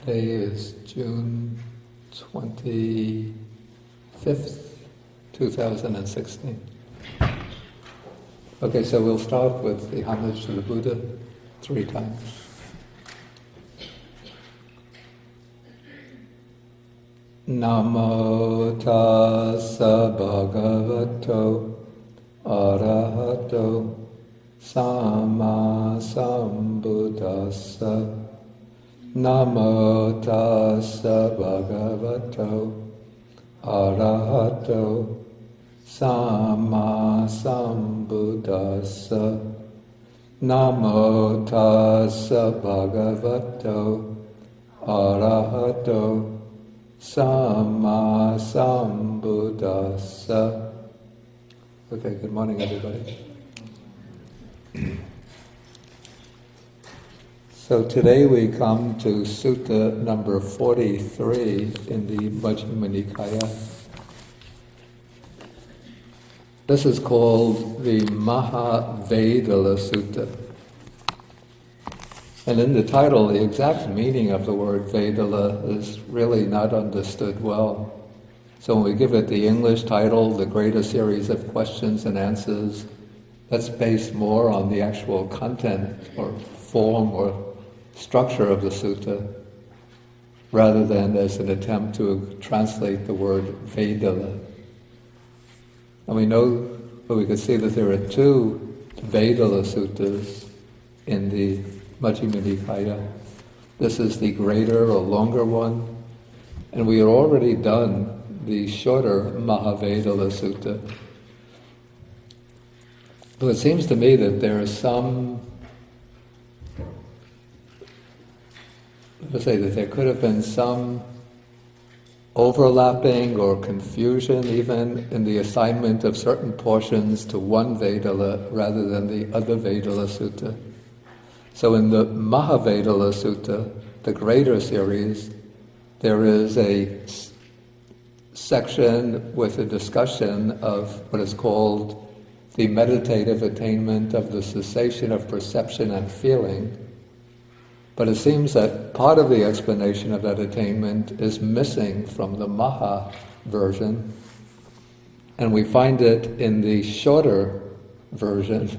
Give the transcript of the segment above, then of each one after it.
Today is June 25th, 2016. Okay, so we'll start with the homage to the Buddha 3 times. Namo tassa bhagavato arahato samma sambuddhassa. Namo tassa bhagavato arahato samma sambuddhassa. Namo tassa bhagavato arahato samma sambuddhassa. Okay, good morning everybody. So today we come to Sutta number 43 in the Majjhima Nikāya. This is called the Mahāvedalla Sutta. And in the title, the exact meaning of the word Vedala is really not understood well. So when we give it the English title, the greater series of questions and answers, that's based more on the actual content or form or structure of the sutta, rather than as an attempt to translate the word Vedala. And we know, but we can see that there are 2 Vedala suttas in the Majjhima Nikāya. This is the greater or longer one, and we had already done the shorter Mahāvedalla Sutta. But it seems to me that there is some, let's say that there could have been some overlapping or confusion even in the assignment of certain portions to one Vedala rather than the other Vedala Sutta. So in the Mahāvedalla Sutta, the greater series, there is a section with a discussion of what is called the meditative attainment of the cessation of perception and feeling. But it seems that part of the explanation of that attainment is missing from the Maha version, and we find it in the shorter version.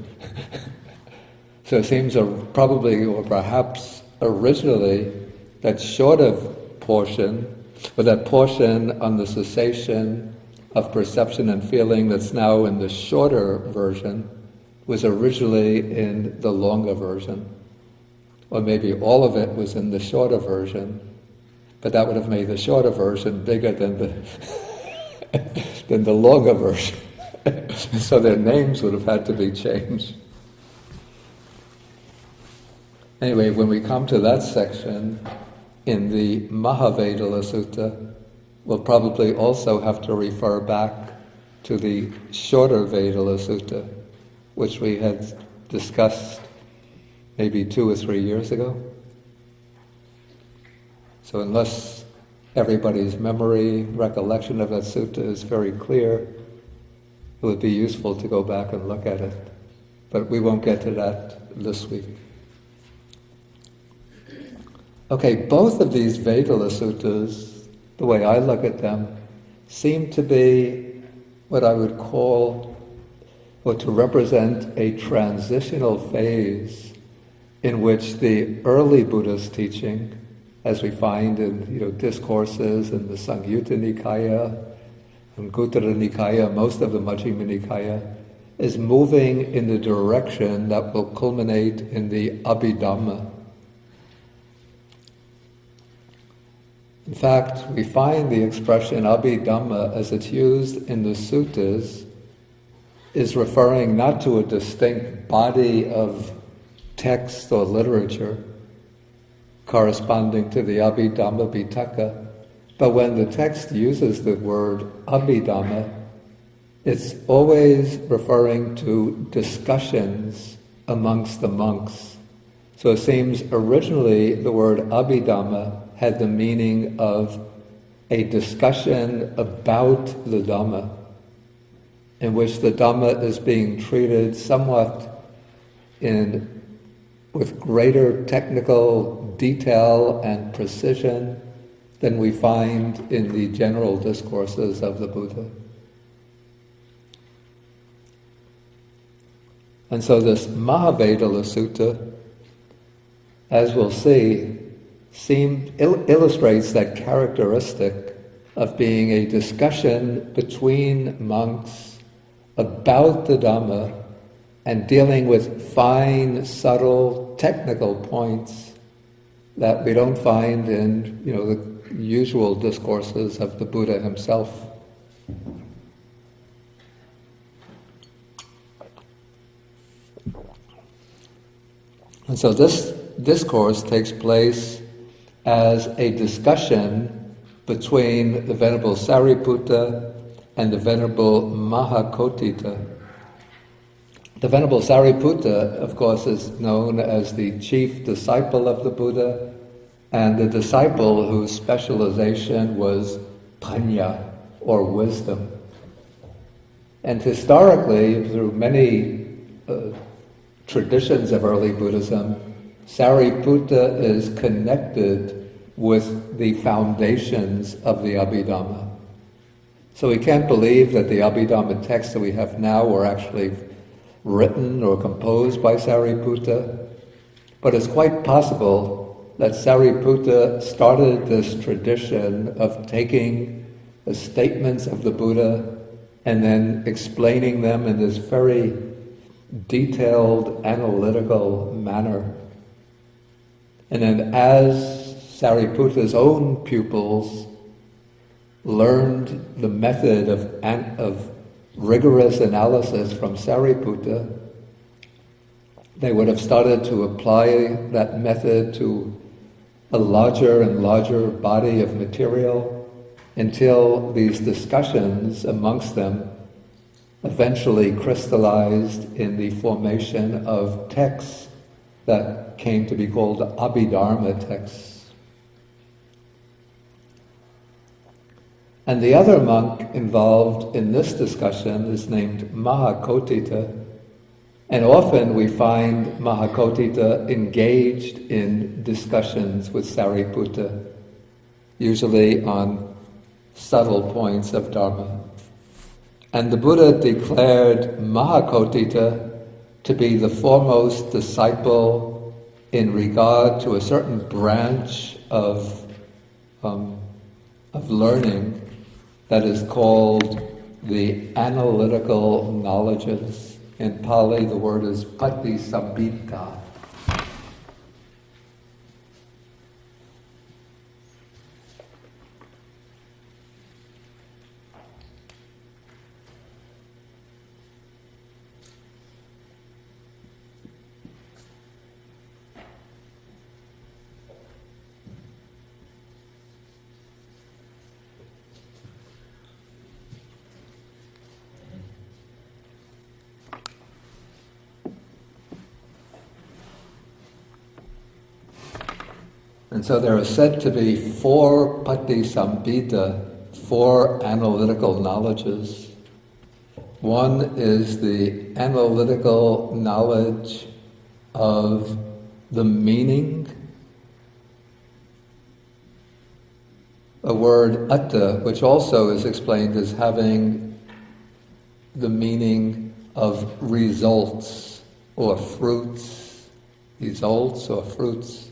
So it seems probably, or perhaps originally, that shorter portion, or that portion on the cessation of perception and feeling that's now in the shorter version, was originally in the longer version. Or maybe all of it was in the shorter version, but that would have made the shorter version bigger than the longer version. So their names would have had to be changed. Anyway, when we come to that section in the Mahāvedalla Sutta, we'll probably also have to refer back to the shorter Vedala Sutta, which we had discussed maybe 2 or 3 years ago. So unless everybody's memory, recollection of that sutta is very clear, it would be useful to go back and look at it. But we won't get to that this week. Okay, both of these Vedala suttas, the way I look at them, seem to be what I would call, or to represent a transitional phase in which the early Buddhist teaching, as we find in discourses in the Samyutta Nikāya and Guttara Nikāya, most of the Majjhima Nikāya, is moving in the direction that will culminate in the Abhidhamma. In fact, we find the expression Abhidhamma, as it's used in the suttas, is referring not to a distinct body of text or literature corresponding to the Abhidhamma Pitaka, but when the text uses the word Abhidhamma, it's always referring to discussions amongst the monks. So it seems originally the word Abhidhamma had the meaning of a discussion about the Dhamma, in which the Dhamma is being treated somewhat in with greater technical detail and precision than we find in the general discourses of the Buddha. And so this Mahāvedalla Sutta, as we'll see, illustrates that characteristic of being a discussion between monks about the Dhamma and dealing with fine, subtle, technical points that we don't find in, the usual discourses of the Buddha himself. And so this discourse takes place as a discussion between the Venerable Sariputta and the Venerable Mahakotita. The Venerable Sariputta, of course, is known as the chief disciple of the Buddha and the disciple whose specialization was panya, or wisdom. And historically, through many traditions of early Buddhism, Sariputta is connected with the foundations of the Abhidhamma. So we can't believe that the Abhidhamma texts that we have now were actually written or composed by Sariputta, but it's quite possible that Sariputta started this tradition of taking the statements of the Buddha and then explaining them in this very detailed, analytical manner. And then as Sariputta's own pupils learned the method of rigorous analysis from Sariputta, they would have started to apply that method to a larger and larger body of material until these discussions amongst them eventually crystallized in the formation of texts that came to be called Abhidharma texts. And the other monk involved in this discussion is named Mahakotita, and often we find Mahakotita engaged in discussions with Sariputta, usually on subtle points of Dharma. And the Buddha declared Mahakotita to be the foremost disciple in regard to a certain branch of learning that is called the analytical knowledges. In Pali, the word is patisambhita. And so there are said to be 4 patisambhita, 4 analytical knowledges. One is the analytical knowledge of the meaning. A word atta, which also is explained as having the meaning of results or fruits. Results or fruits.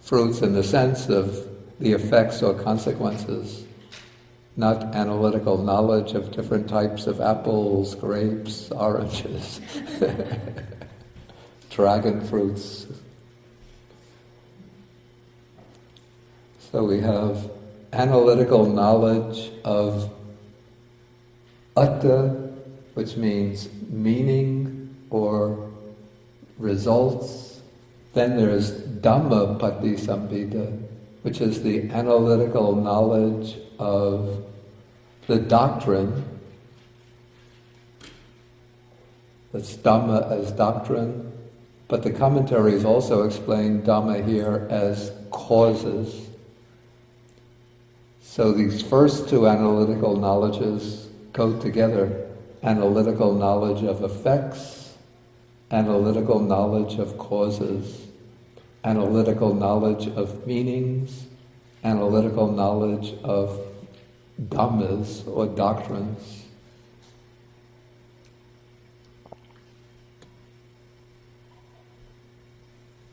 Fruits in the sense of the effects or consequences, not analytical knowledge of different types of apples, grapes, oranges, dragon fruits. So we have analytical knowledge of atta, which means meaning or results. Then there's Dhamma patisambhita, which is the analytical knowledge of the doctrine. That's Dhamma as doctrine, but the commentaries also explain Dhamma here as causes. So these first 2 analytical knowledges go together. Analytical knowledge of effects analytical knowledge of causes, analytical knowledge of meanings, analytical knowledge of dhammas or doctrines.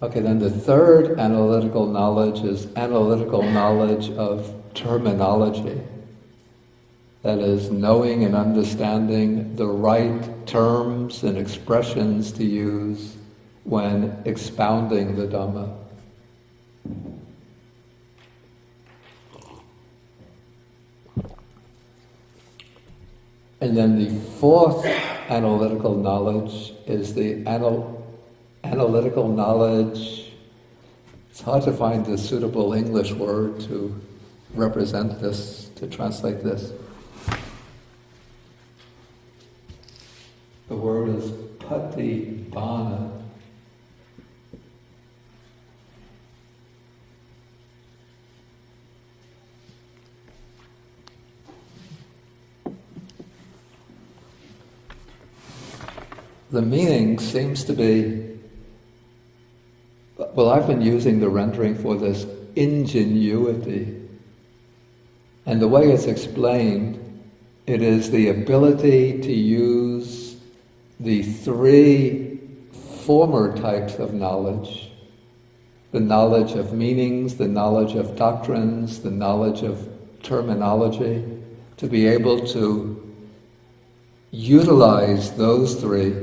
Okay, then the third analytical knowledge is analytical knowledge of terminology. That is, knowing and understanding the right terms and expressions to use when expounding the Dhamma. And then the fourth analytical knowledge is the analytical knowledge. It's hard to find a suitable English word to represent this, to translate this. The word is patibhana. The meaning seems to be, well, I've been using the rendering for this, ingenuity. And the way it's explained, it is the ability to use the three former types of knowledge, the knowledge of meanings, the knowledge of doctrines, the knowledge of terminology, to be able to utilize those three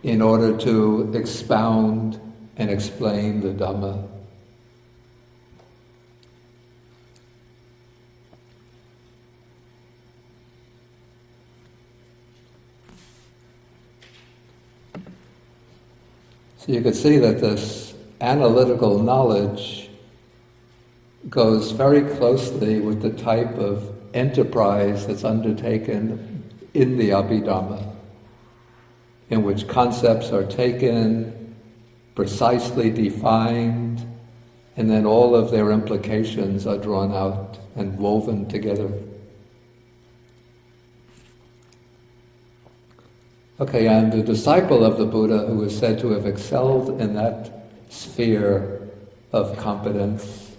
in order to expound and explain the Dhamma. So you could see that this analytical knowledge goes very closely with the type of enterprise that's undertaken in the Abhidhamma, in which concepts are taken, precisely defined, and then all of their implications are drawn out and woven together. Okay, and the disciple of the Buddha who is said to have excelled in that sphere of competence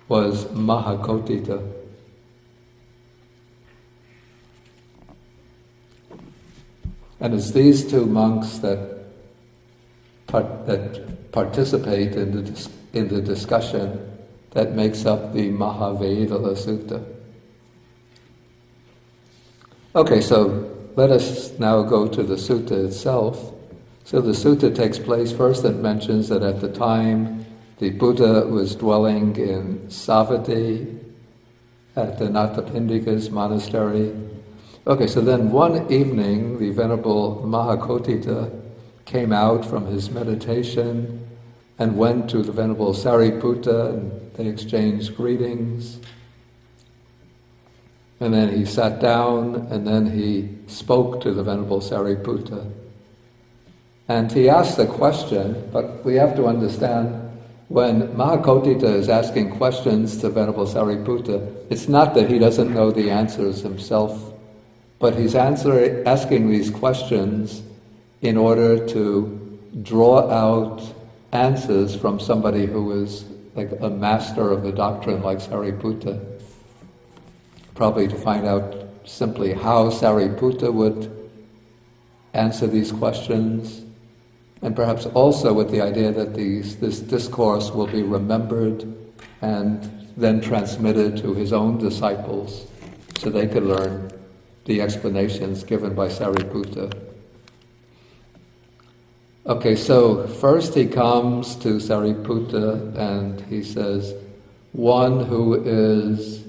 was Mahākotita. And it's these two monks that participate in the discussion that makes up the Mahāvedalla Sutta. Okay, so let us now go to the sutta itself. So the sutta takes place first. It mentions that at the time the Buddha was dwelling in Savatthi at the Nathapindika's monastery. Okay, so then one evening the Venerable Mahākotita came out from his meditation and went to the Venerable Sariputta, and they exchanged greetings. And then he sat down, and then he spoke to the Venerable Sariputta. And he asked a question, but we have to understand, when Mahākotita is asking questions to Venerable Sariputta, it's not that he doesn't know the answers himself, but he's asking these questions in order to draw out answers from somebody who is like a master of the doctrine, like Sariputta. Probably to find out simply how Sariputta would answer these questions, and perhaps also with the idea that this discourse will be remembered and then transmitted to his own disciples so they could learn the explanations given by Sariputta. Okay, so first he comes to Sariputta and he says, one who is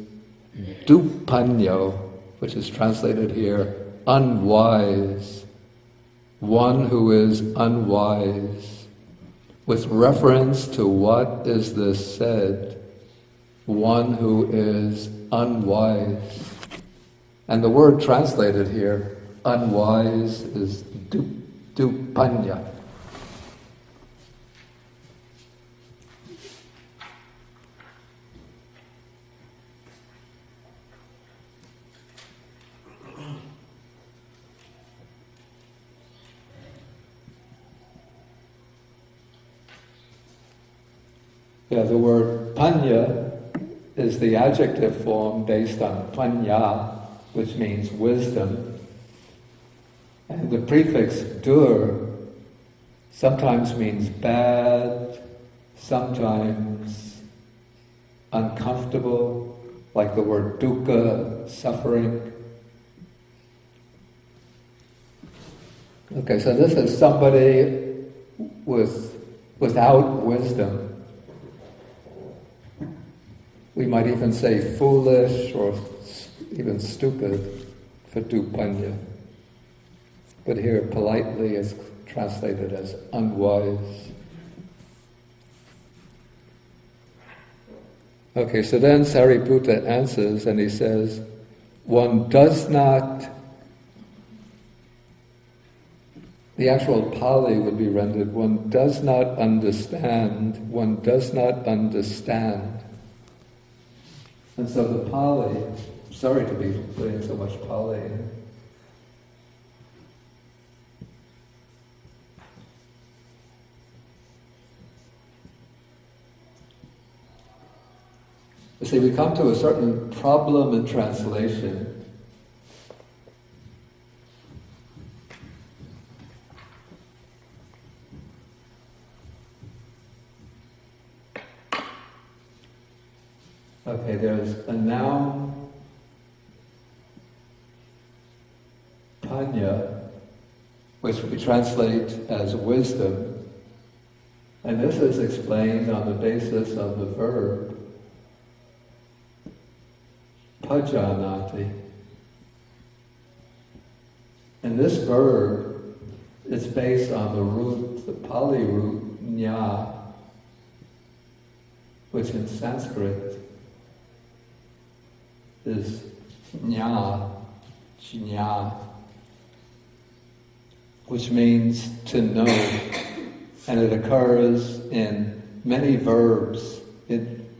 dupanyo, which is translated here, unwise, one who is unwise. With reference to what is this said, one who is unwise. And the word translated here, unwise, is dupanya. Yeah, the word panya is the adjective form based on panya, which means wisdom. And the prefix dur sometimes means bad, sometimes uncomfortable, like the word dukkha, suffering. Okay, so this is somebody without wisdom. We might even say foolish or even stupid for dupanya. But here politely is translated as unwise. Okay, so then Sariputta answers and he says, one does not, the actual Pali would be rendered, one does not understand. And so the Pali, sorry to be putting so much Pali in. You see, we come to a certain problem in translation. Okay, there's a noun, panya, which we translate as wisdom, and this is explained on the basis of the verb pajanati. And this verb is based on the root, the Pali root, nya, which in Sanskrit is jñā, which means to know, and it occurs in many verbs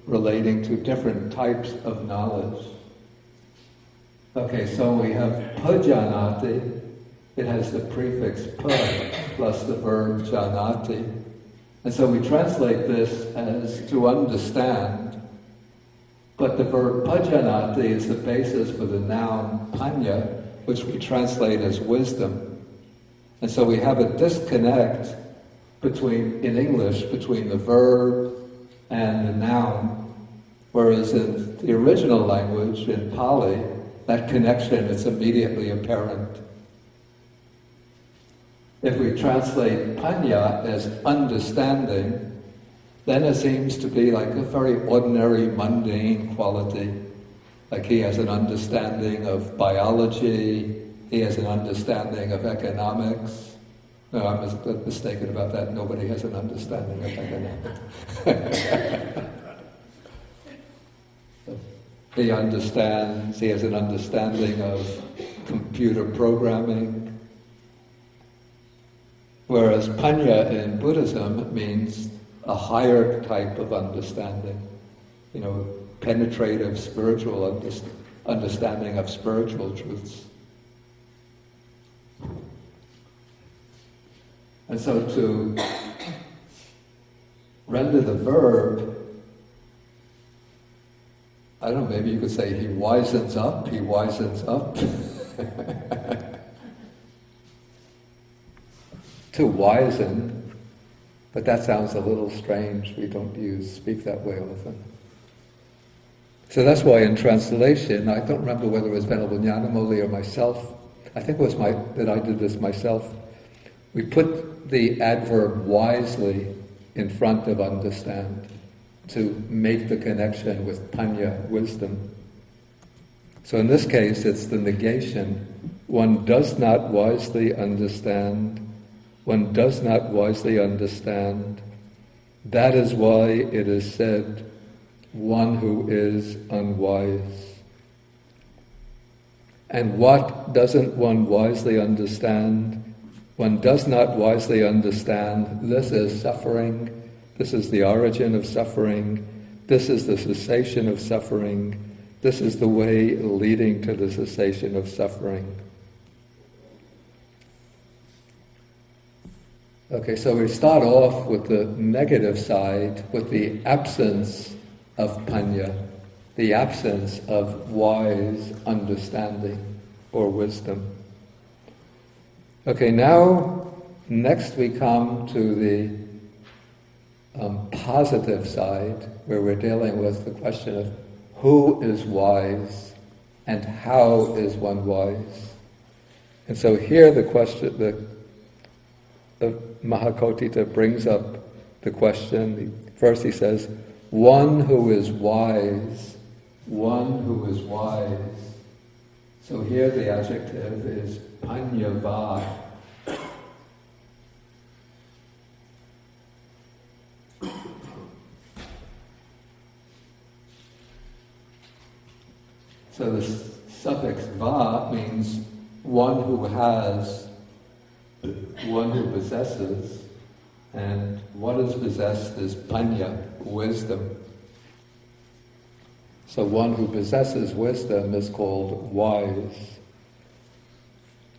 relating to different types of knowledge. Okay, so we have pajanati, it has the prefix pa plus the verb janati, and so we translate this as to understand. But the verb pajanati is the basis for the noun panya, which we translate as wisdom. And so we have a disconnect in English between the verb and the noun, whereas in the original language, in Pali, that connection is immediately apparent. If we translate panya as understanding, then it seems to be like a very ordinary, mundane quality. Like he has an understanding of biology, he has an understanding of economics. No, I'm mistaken about that. Nobody has an understanding of economics. He has an understanding of computer programming. Whereas panya in Buddhism means a higher type of understanding, penetrative spiritual understanding of spiritual truths. And so to render the verb, I don't know, maybe you could say he wisens up. To wisen, but that sounds a little strange. We don't speak that way often. So that's why in translation, I don't remember whether it was Venerable Nyanamoli or myself, I think it was that I did this myself, we put the adverb wisely in front of understand to make the connection with panya, wisdom. So in this case, it's the negation. One does not wisely understand. One does not wisely understand. That is why it is said, one who is unwise. And what doesn't one wisely understand? One does not wisely understand. This is suffering. This is the origin of suffering. This is the cessation of suffering. This is the way leading to the cessation of suffering. Okay, so we start off with the negative side, with the absence of panya, the absence of wise understanding or wisdom. Okay, now, next we come to the positive side, where we're dealing with the question of who is wise and how is one wise. And so here the question, the Mahakotita brings up the question. First he says, one who is wise, one who is wise. So here the adjective is panyava. So the suffix va means one who has, one who possesses, and what is possessed is panya, wisdom. So one who possesses wisdom is called wise.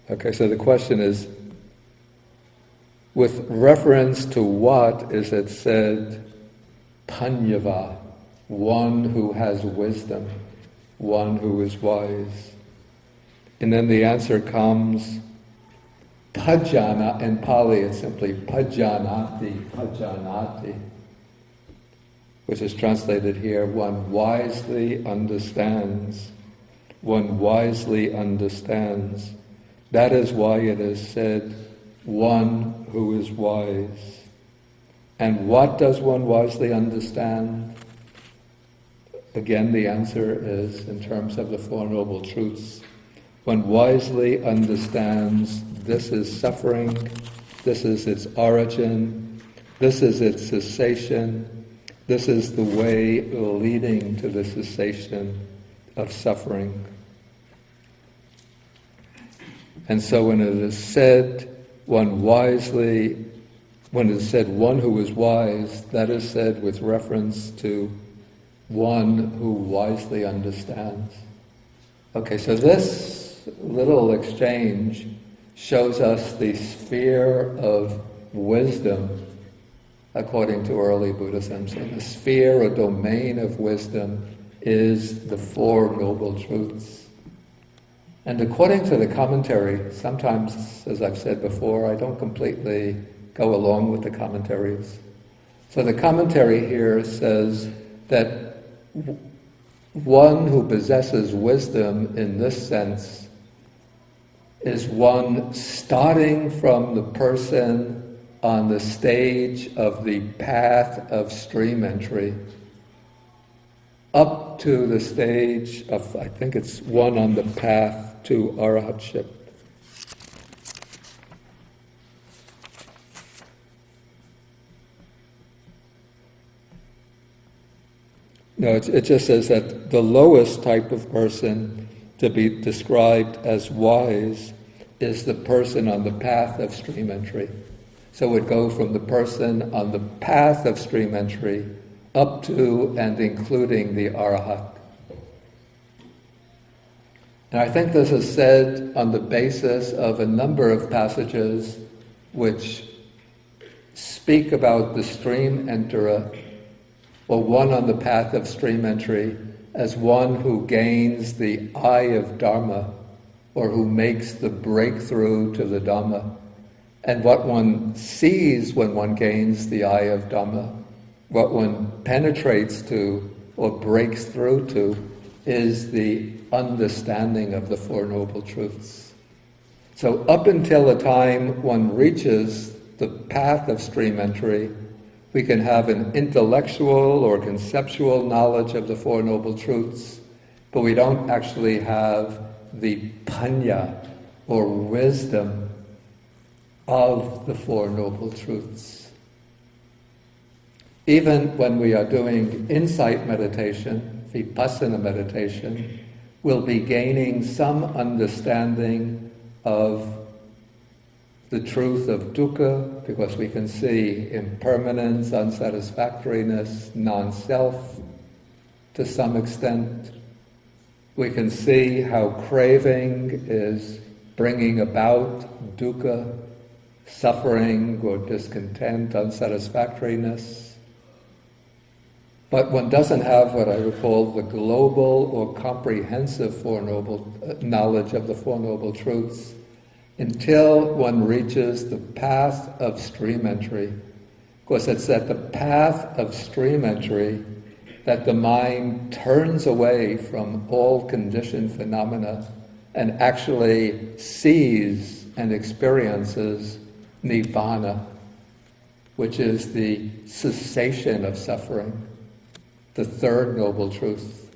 Okay, so the question is, with reference to what is it said, panyava, one who has wisdom, one who is wise? And then the answer comes, pajjana. In Pali it's simply pajjanati, which is translated here, one wisely understands. One wisely understands. That is why it is said, one who is wise. And what does one wisely understand? Again, the answer is in terms of the Four Noble Truths. One wisely understands this is suffering, this is its origin, this is its cessation, this is the way leading to the cessation of suffering. And so when it is said, when it is said one who is wise, that is said with reference to one who wisely understands. Okay, so this little exchange shows us the sphere of wisdom according to early Buddhism. So the sphere or domain of wisdom is the Four Noble Truths. And according to the commentary, sometimes, as I've said before, I don't completely go along with the commentaries. So the commentary here says that one who possesses wisdom in this sense is one starting from the person on the stage of the path of stream entry up to the stage of, I think it's one on the path to arahatship. No, it just says that the lowest type of person to be described as wise is the person on the path of stream entry. So it would go from the person on the path of stream entry up to and including the arahat. And I think this is said on the basis of a number of passages which speak about the stream enterer, or one on the path of stream entry, as one who gains the eye of Dharma, or who makes the breakthrough to the Dhamma. And what one sees when one gains the eye of Dhamma, what one penetrates to or breaks through to, is the understanding of the Four Noble Truths. So up until the time one reaches the path of stream entry, we can have an intellectual or conceptual knowledge of the Four Noble Truths, but we don't actually have the panya, or wisdom, of the Four Noble Truths. Even when we are doing insight meditation, vipassana meditation, we'll be gaining some understanding of the truth of dukkha, because we can see impermanence, unsatisfactoriness, non-self to some extent. We can see how craving is bringing about dukkha, suffering or discontent, unsatisfactoriness. But one doesn't have what I would call the global or comprehensive Four Noble knowledge of the Four Noble Truths until one reaches the path of stream entry. Of course, it's at the path of stream entry that the mind turns away from all conditioned phenomena and actually sees and experiences Nibbana, which is the cessation of suffering, the third noble truth.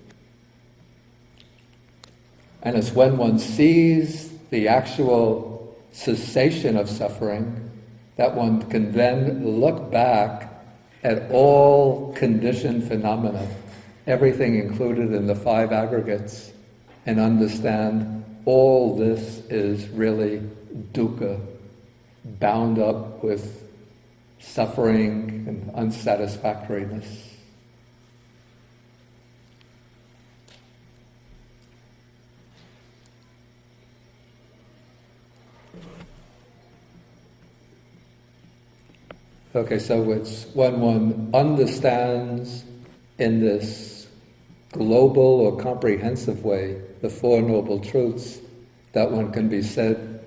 And it's when one sees the actual cessation of suffering that one can then look back at all conditioned phenomena, everything included in the five aggregates, and understand all this is really dukkha, bound up with suffering and unsatisfactoriness. Okay, so it's when one understands in this global or comprehensive way the Four Noble Truths that one can be said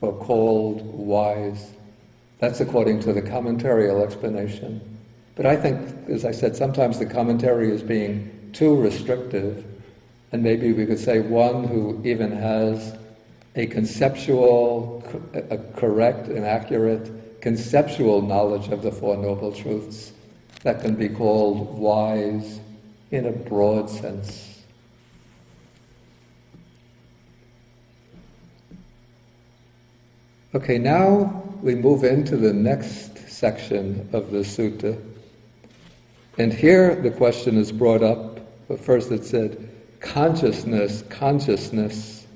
or called wise. That's according to the commentarial explanation. But I think, as I said, sometimes the commentary is being too restrictive, and maybe we could say one who even has a conceptual, a correct and accurate conceptual knowledge of the Four Noble Truths that can be called wise in a broad sense. Okay, now we move into the next section of the sutta. And here the question is brought up, but first it said, consciousness, consciousness,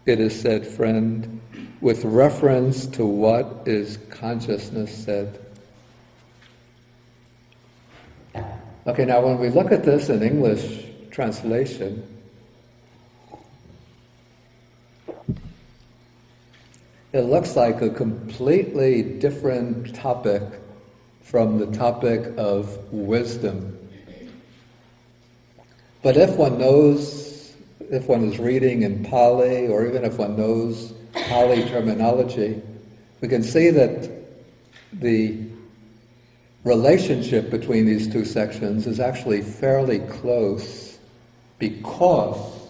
it is said, friend, with reference to what is consciousness said. Okay, now when we look at this in English translation, it looks like a completely different topic from the topic of wisdom. But if one knows, if one is reading in Pali, or even if one knows Pali terminology, we can see that the relationship between these two sections is actually fairly close, because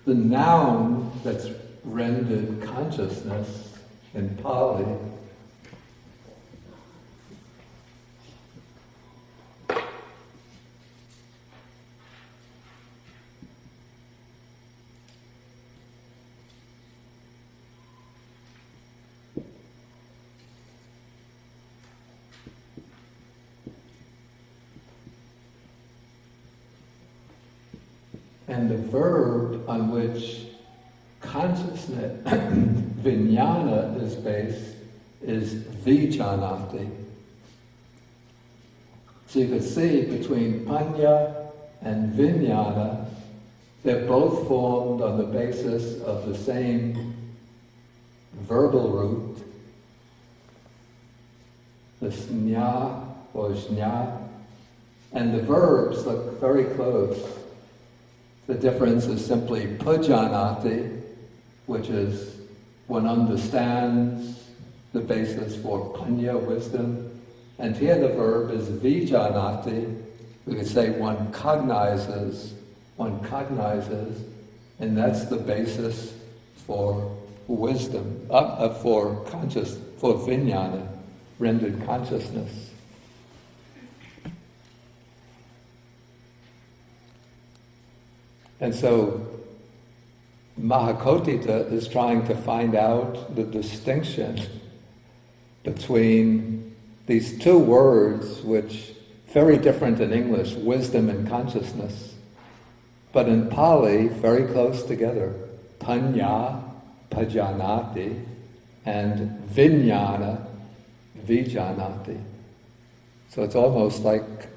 the noun that's rendered consciousness in Pali and the verb on which consciousness, vijnana, is based is vijanati. So you can see between panya and vijnana, they're both formed on the basis of the same verbal root, the snya or jñā, and the verbs look very close. The difference is simply pujanati, which is one understands the basis for panya, wisdom, and here the verb is vijanati. We could say one cognizes, and that's the basis for wisdom, for vijnana, rendered consciousness. And so Mahakotita is trying to find out the distinction between these two words, which very different in English, wisdom and consciousness, but in Pali very close together, panya, pajanati, and vijnana, vijanati. So it's almost like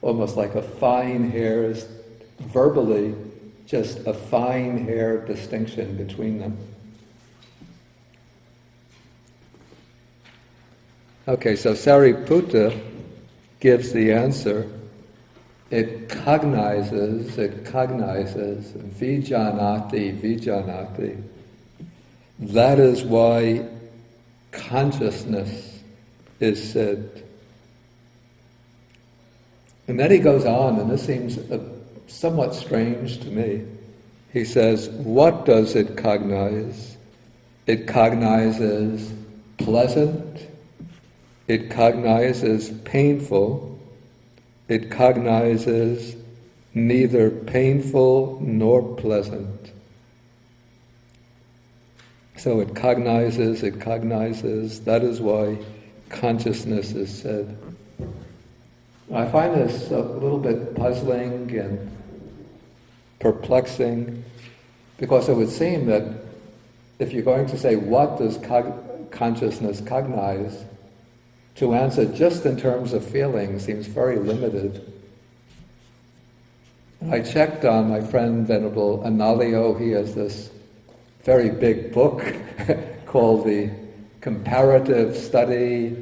a fine hair is verbally just a fine hair distinction between them. Okay, so Sariputta gives the answer. It cognizes, vijanati. That is why consciousness is said. And then he goes on, and this seems somewhat strange to me. He says, what does it cognize? It cognizes pleasant, it cognizes painful, it cognizes neither painful nor pleasant. So it cognizes, that is why consciousness is said. I find this a little bit puzzling and perplexing, because it would seem that if you're going to say, what does consciousness cognize, to answer just in terms of feeling seems very limited. I checked on my friend Venerable Analio. He has this very big book called The Comparative Study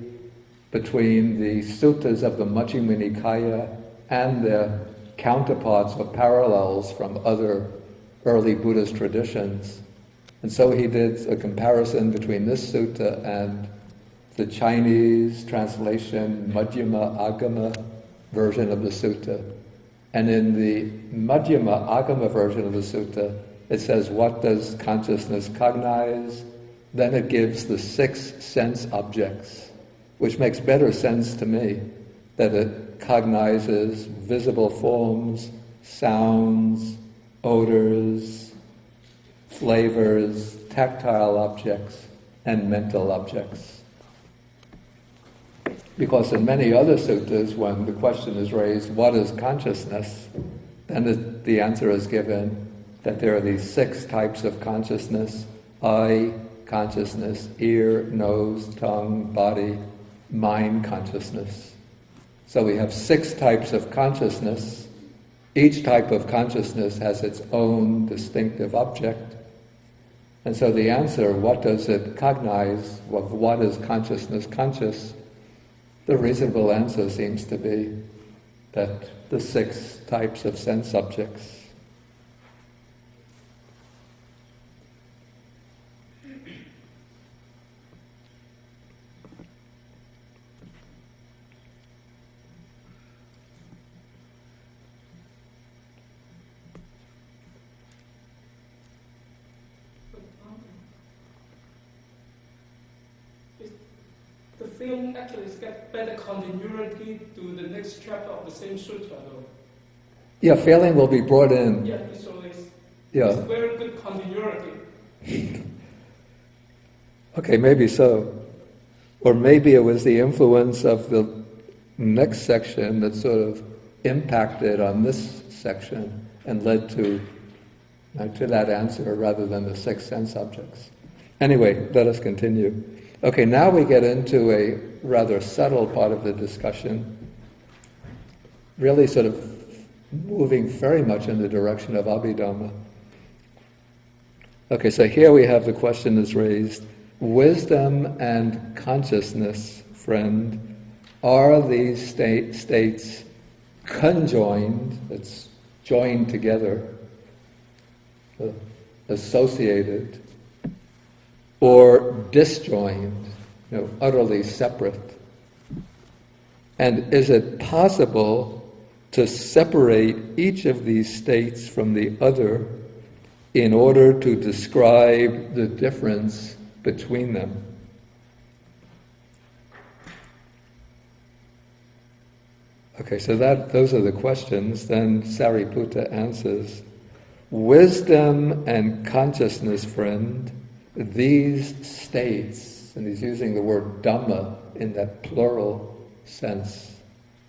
between the Suttas of the Majjhima Nikāya and their counterparts or parallels from other early Buddhist traditions. And so he did a comparison between this sutta and the Chinese translation, Majjhima Agama version of the sutta. And in the Majjhima Agama version of the sutta, it says, what does consciousness cognize? Then it gives the 6 sense objects, which makes better sense to me, that it cognizes visible forms, sounds, odors, flavors, tactile objects, and mental objects. Because in many other suttas, when the question is raised, what is consciousness? Then the answer is given that there are these 6 types of consciousness: eye consciousness, ear, nose, tongue, body, mind consciousness. So we have 6 types of consciousness. Each type of consciousness has its own distinctive object. And so the answer, what does it cognize? What is consciousness conscious? The reasonable answer seems to be that the 6 types of sense objects. The film actually gets better continuity to the next chapter of the same sutra, though. Yeah, feeling will be brought in. Yeah, it's very good continuity. Okay, maybe so. Or maybe it was the influence of the next section that sort of impacted on this section and led to that answer rather than the 6 sense objects. Anyway, let us continue. Okay, now we get into a rather subtle part of the discussion, really sort of moving very much in the direction of Abhidhamma. Okay, so here we have the question is raised, wisdom and consciousness, friend, are these states conjoined, that's joined together, associated, or disjoined, utterly separate? And is it possible to separate each of these states from the other in order to describe the difference between them? Okay, so those are the questions. Then Sariputta answers, wisdom and consciousness, friend, these states, and he's using the word Dhamma in that plural sense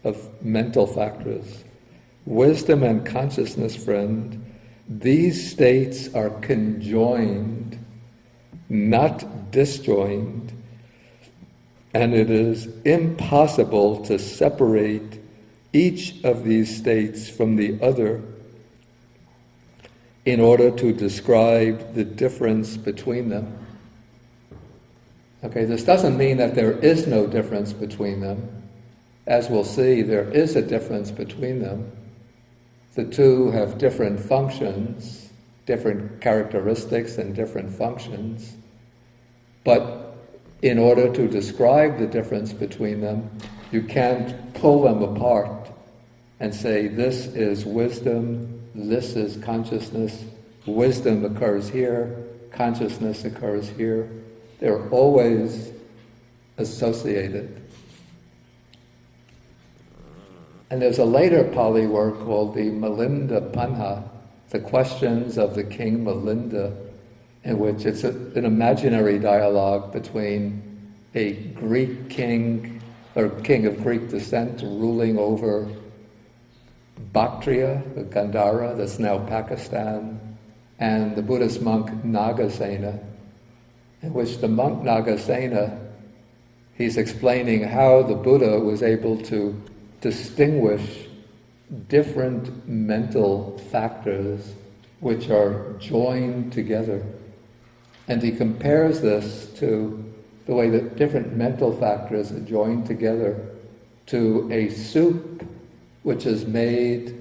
of mental factors. Wisdom and consciousness, friend, these states are conjoined, not disjoined, and it is impossible to separate each of these states from the other in order to describe the difference between them. Okay, this doesn't mean that there is no difference between them. As we'll see, there is a difference between them. The two have different functions, different characteristics and different functions. But in order to describe the difference between them, you can't pull them apart and say, this is wisdom, this is consciousness. Wisdom occurs here, consciousness occurs here. They're always associated. And there's a later Pali work called the Milinda Panha, the questions of the King Milinda, in which it's an imaginary dialogue between a Greek king, or king of Greek descent, ruling over Bactria, the Gandhara, that's now Pakistan, and the Buddhist monk Nagasena, in which the monk Nagasena, he's explaining how the Buddha was able to distinguish different mental factors which are joined together. And he compares this to the way that different mental factors are joined together to a soup which is made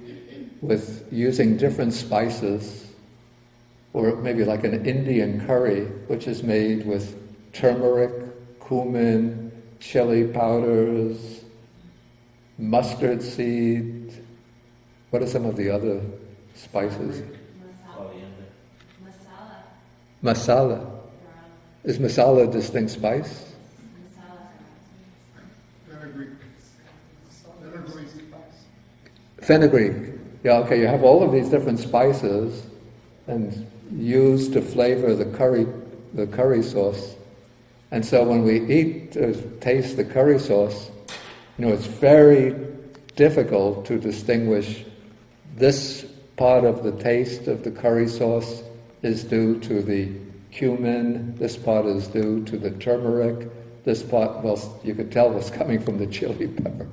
with using different spices, or maybe like an Indian curry, which is made with turmeric, cumin, chili powders, mustard seed. What are some of the other spices? Masala. Is masala a distinct spice? Fenugreek. Yeah, okay, you have all of these different spices and used to flavor the curry sauce. And so when we eat or taste the curry sauce, it's very difficult to distinguish this part of the taste of the curry sauce is due to the cumin, this part is due to the turmeric, this part, well, you could tell was coming from the chili pepper.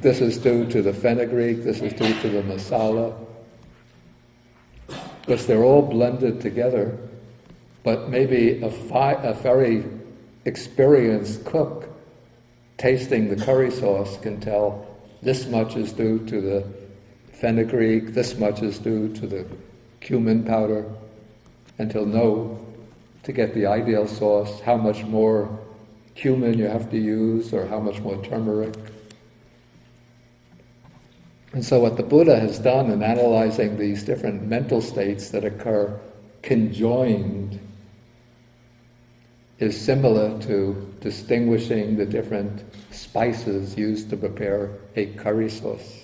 This is due to the fenugreek, this is due to the masala. Because they're all blended together, but maybe a very experienced cook tasting the curry sauce can tell this much is due to the fenugreek, this much is due to the cumin powder, and he'll know to get the ideal sauce how much more cumin you have to use or how much more turmeric. And so what the Buddha has done in analyzing these different mental states that occur conjoined is similar to distinguishing the different spices used to prepare a curry sauce.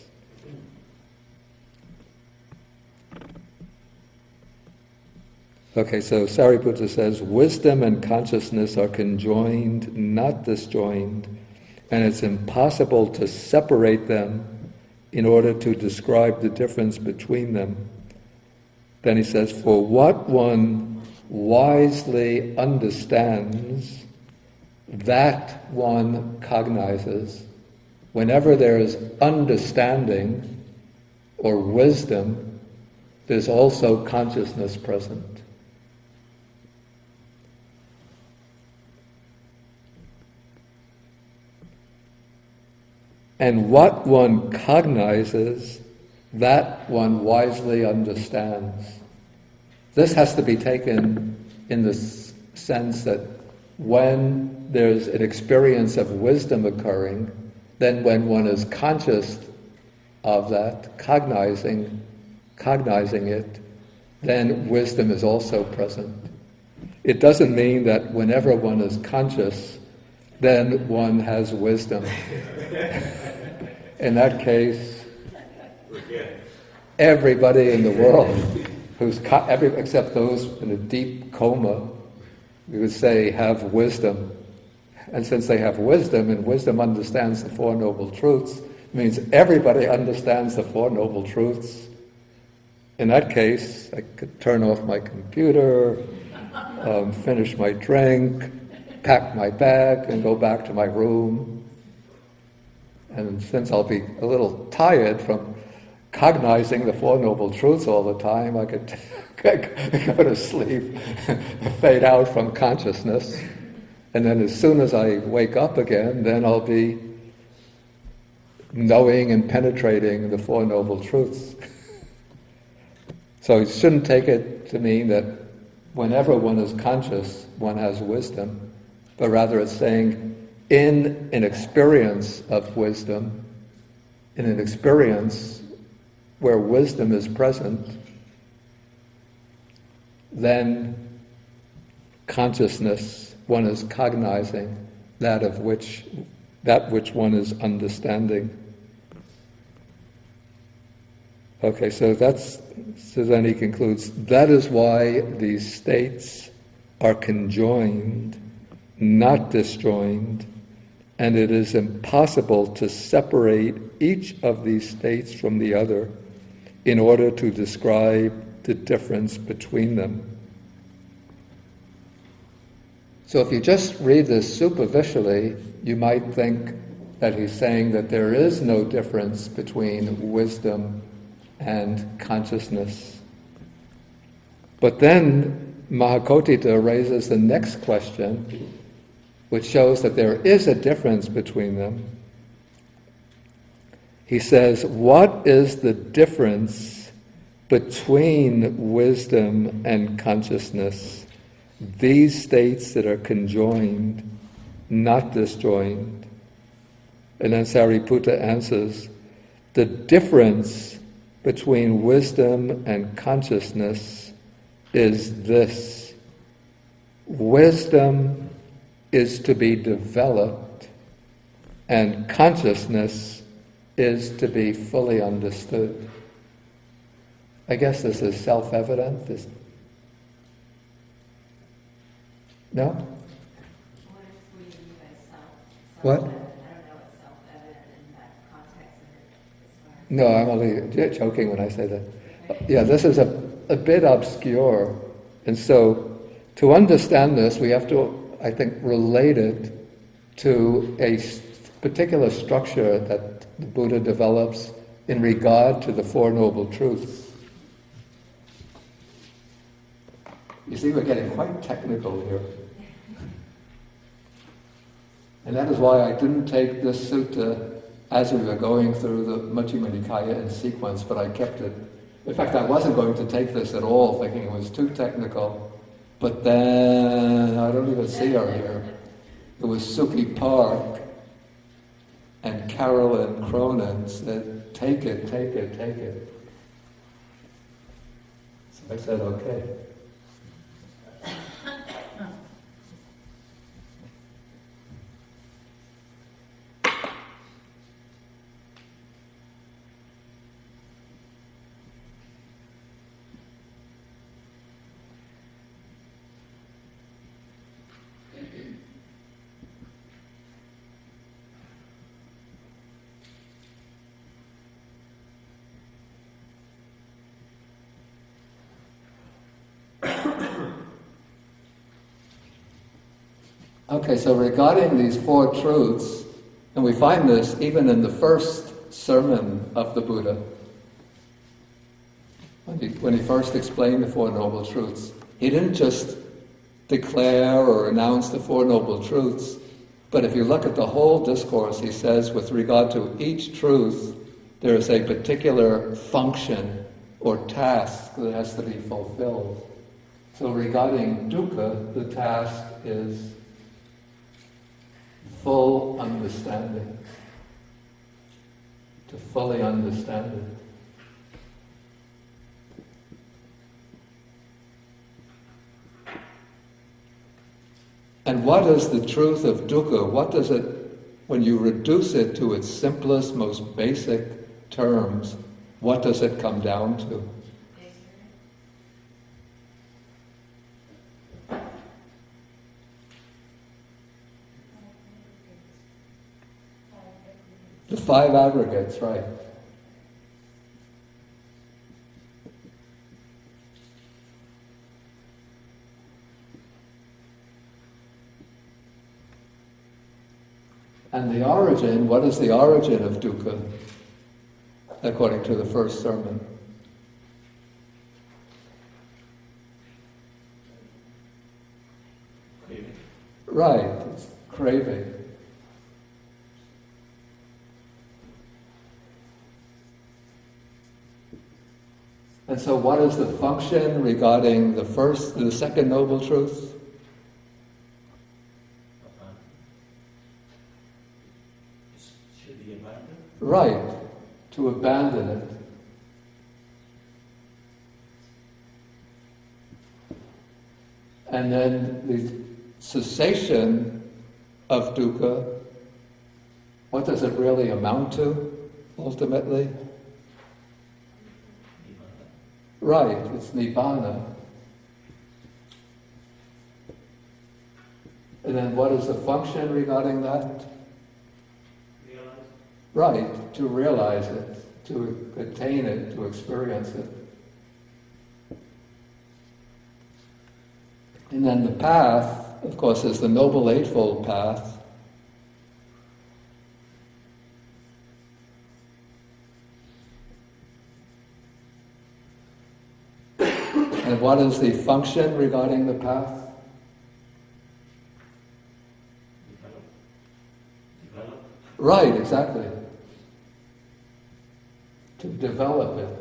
Okay, so Sariputta says, wisdom and consciousness are conjoined, not disjoined, and it's impossible to separate them in order to describe the difference between them. Then he says, for what one wisely understands, that one cognizes. Whenever there is understanding or wisdom, there's also consciousness present. And what one cognizes, that one wisely understands. This has to be taken in the sense that when there's an experience of wisdom occurring, then when one is conscious of that, cognizing it, then wisdom is also present. It doesn't mean that whenever one is conscious, then one has wisdom. In that case, everybody in the world, except those in a deep coma, we would say have wisdom. And since they have wisdom, and wisdom understands the Four Noble Truths, it means everybody understands the Four Noble Truths. In that case, I could turn off my computer, finish my drink, pack my bag, and go back to my room. And since I'll be a little tired from cognizing the Four Noble Truths all the time, I could go to sleep, fade out from consciousness, And then as soon as I wake up again, then I'll be knowing and penetrating the Four Noble Truths. So you shouldn't take it to mean that whenever one is conscious, one has wisdom, but rather it's saying in an experience of wisdom, in an experience where wisdom is present, then consciousness, one is cognizing that which one is understanding. Okay, so then he concludes, that is why these states are conjoined, not disjoined, and it is impossible to separate each of these states from the other in order to describe the difference between them. So if you just read this superficially, you might think that he's saying that there is no difference between wisdom and consciousness. But then Mahakotita raises the next question, which shows that there is a difference between them. He says, what is the difference between wisdom and consciousness? These states that are conjoined, not disjoined. And then Sariputta answers, the difference between wisdom and consciousness is this. Wisdom is to be developed, and consciousness is to be fully understood. I guess this is self-evident. No? What do you mean by What? self-evident? I don't know what's self-evident in that context. No, I'm only joking when I say that. Yeah, this is a bit obscure. And so, to understand this, we have to, I think, relate it to a particular structure that the Buddha develops in regard to the Four Noble Truths. You see, we're getting quite technical here. And that is why I didn't take this sutta as we were going through the Majjhima Nikāya in sequence, but I kept it. In fact, I wasn't going to take this at all, thinking it was too technical. But then, I don't even see her here. It was Suki Park and Carolyn Cronin said, take it, take it, take it. So I said, okay. Okay, so regarding these four truths, and we find this even in the first sermon of the Buddha, when he first explained the Four Noble Truths, he didn't just declare or announce the Four Noble Truths, but if you look at the whole discourse, he says with regard to each truth, there is a particular function or task that has to be fulfilled. So regarding dukkha, the task is full understanding, to fully understand it. And what is the truth of dukkha? What does it, when you reduce it to its simplest, most basic terms, what does it come down to? The five aggregates, right. And the origin, what is the origin of dukkha, according to the first sermon? Right. craving. And so what is the function regarding the second noble truth? Should be abandoned? Right, to abandon it. And then the cessation of dukkha, what does it really amount to, ultimately? Right, it's nibbana. And then what is the function regarding that? Realize? Right, to realize it, to attain it, to experience it. And then the path, of course, is the Noble Eightfold Path. And what is the function regarding the path? Develop. Right, exactly. To develop it.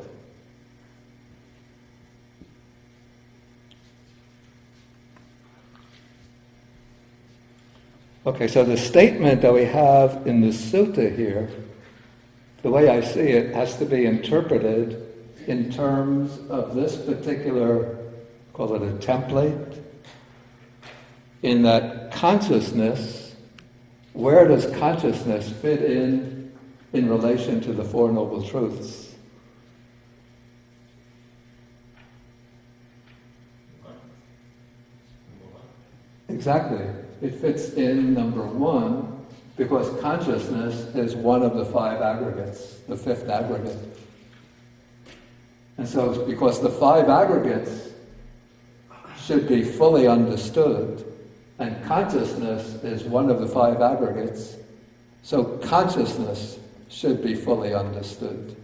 Okay, so the statement that we have in the sutta here, the way I see it, has to be interpreted in terms of this particular, call it a template, in that consciousness, where does consciousness fit in relation to the Four Noble Truths? Exactly. It fits in number one because consciousness is one of the five aggregates, the fifth aggregate. And so it's because the five aggregates should be fully understood, and consciousness is one of the five aggregates, so consciousness should be fully understood.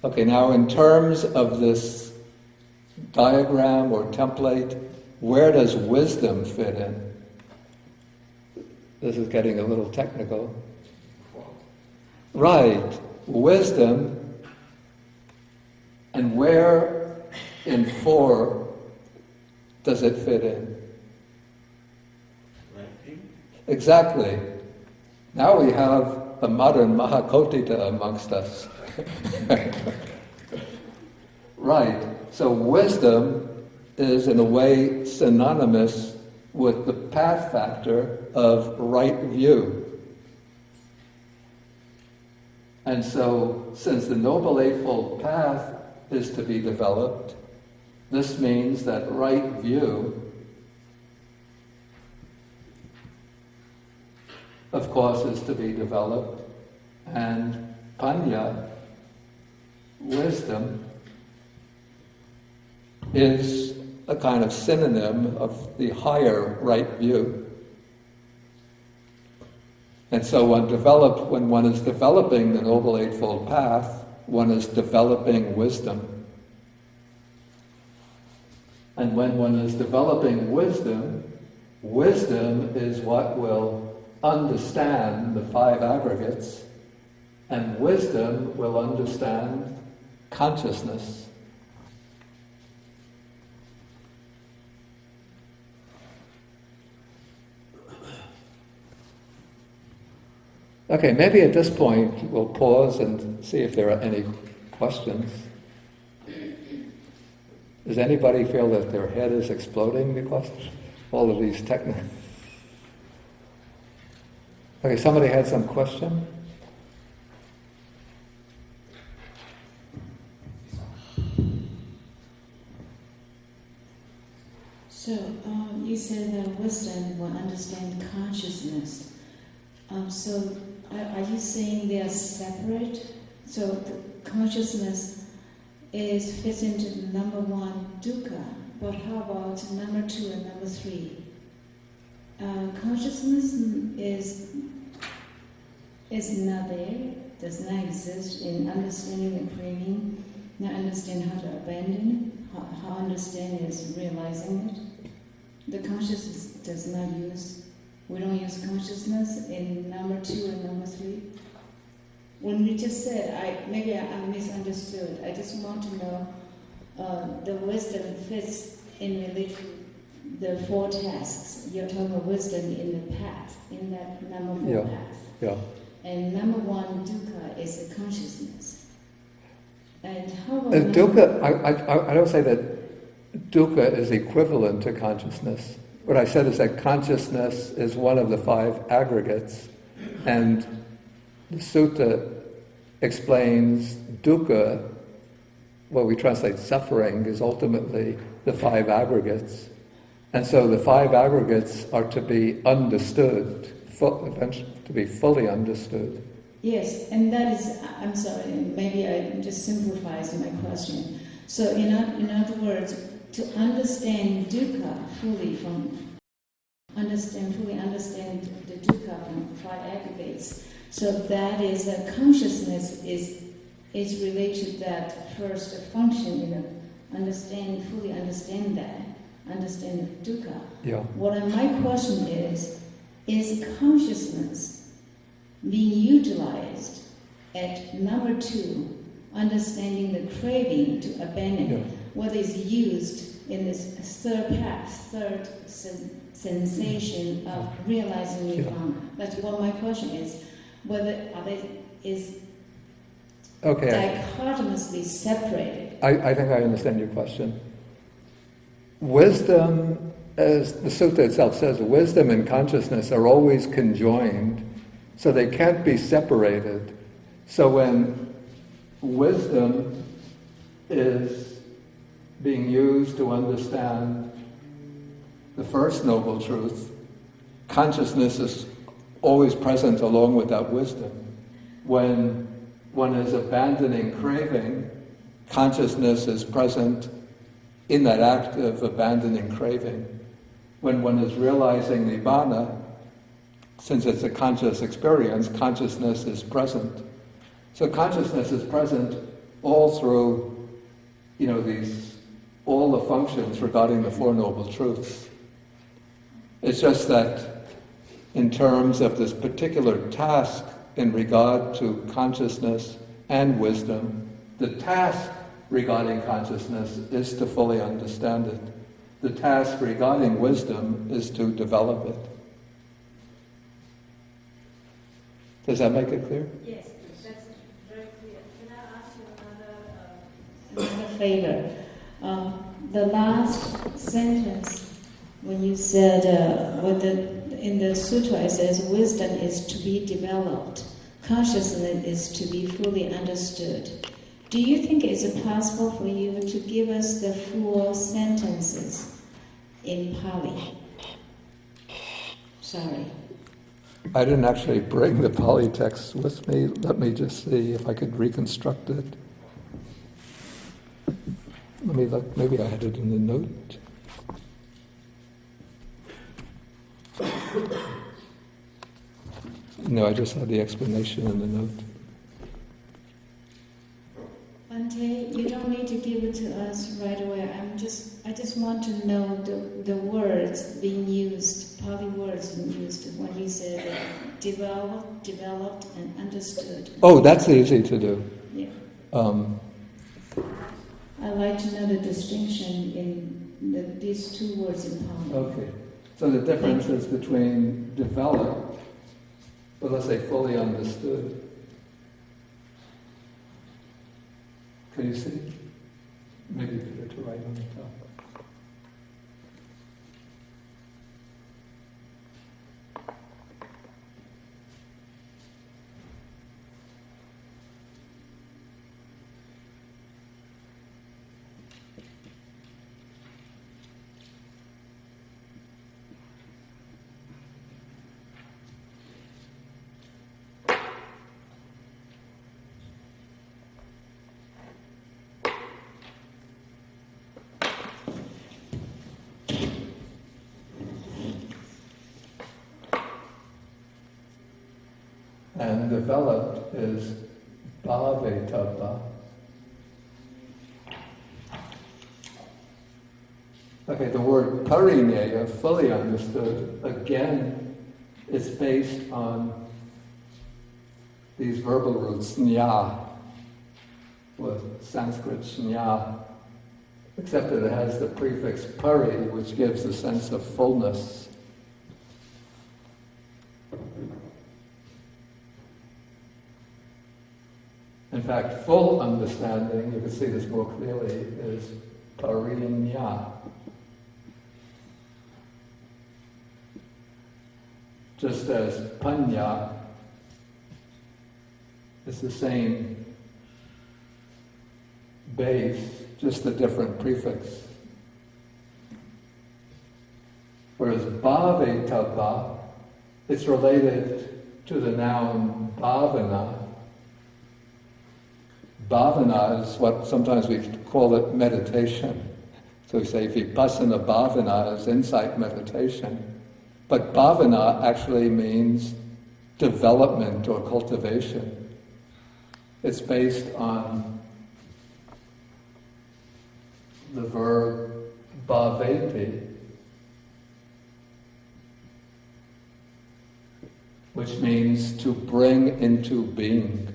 Okay, now in terms of this diagram or template, where does wisdom fit in? This is getting a little technical. Right, wisdom, and where in four does it fit in? Exactly. Now we have a modern Mahakotita amongst us. Right. So wisdom is in a way synonymous with the path factor of right view. And so, since the Noble Eightfold Path is to be developed, this means that right view, of course, is to be developed, and panya, wisdom, is a kind of synonym of the higher right view. And so when one is developing the Noble Eightfold Path, one is developing wisdom. And when one is developing wisdom, wisdom is what will understand the five aggregates, and wisdom will understand consciousness. Okay, maybe at this point we'll pause and see if there are any questions. Does anybody feel that their head is exploding because of all of these techniques? Okay, somebody had some question? So, you said that wisdom will understand consciousness. So, are you saying they are separate? So, the consciousness fits into number one, dukkha. But how about number two and number three? Consciousness is not there, does not exist in understanding and craving, not understand how to abandon it, how understand is realizing it. the consciousness does not use, we don't use consciousness in number 2 and number 3? When you just said, maybe I misunderstood, I just want to know the wisdom fits in relation the 4 tasks. You're talking about wisdom in the path, in that number 4 path. Yeah. And number 1, dukkha, is the consciousness. And how about Dukkha, I don't say that dukkha is equivalent to consciousness. What I said is that consciousness is one of the 5 aggregates, and the sutta explains dukkha, what we translate suffering, is ultimately the 5 aggregates. And so the 5 aggregates are to be understood, to be fully understood. Yes, and that is, I'm sorry, maybe I just simplified my question. So in other words, to understand dukkha fully understand the dukkha from 5 aggregates, so that is that consciousness is related to that first function, fully understand the dukkha. Yeah. My question is consciousness being utilized at number 2, understanding the craving to abandon, what is used in this third path, third sensation of realizing nirvana? That's what my question is. Whether is dichotomously separated. I think I understand your question. Wisdom, as the sutta itself says, wisdom and consciousness are always conjoined, so they can't be separated. So when wisdom is being used to understand the first noble truth, consciousness is always present along with that wisdom. When one is abandoning craving, consciousness is present in that act of abandoning craving. When one is realizing nibbana, since it's a conscious experience, consciousness is present. So consciousness is present all through, all the functions regarding the 4 noble truths. It's just that in terms of this particular task in regard to consciousness and wisdom, the task regarding consciousness is to fully understand it. The task regarding wisdom is to develop it. Does that make it clear? Yes, that's very clear. Can I ask you another favor? The last sentence, when you said, in the sutra it says, wisdom is to be developed, consciousness is to be fully understood. Do you think it's possible for you to give us the full sentences in Pali? Sorry. I didn't actually bring the Pali text with me. Let me just see if I could reconstruct it. Let me look. Maybe I had it in the note. No, I just had the explanation in the note. Bhante, you don't need to give it to us right away. I just want to know the words being used, Pali words being used when you said developed and understood. Oh, that's easy to do. Yeah. I'd like to know the distinction in these 2 words in Pali. Okay. So the difference is between developed, but let's say fully understood. Can you see? Maybe better to write on the top. And developed is bhavetapa. Okay, the word pariññaya, fully understood, again, is based on these verbal roots, ñā, with Sanskrit ñā, except that it has the prefix pari, which gives a sense of fullness. In fact, full understanding, you can see this more clearly, is pariññā. Just as paññā is the same base, just a different prefix. Whereas bhavetapa, it's related to the noun bhavana. Bhavana is what sometimes we call it meditation. So we say vipassana bhavana is insight meditation. But bhavana actually means development or cultivation. It's based on the verb bhaveti, which means to bring into being.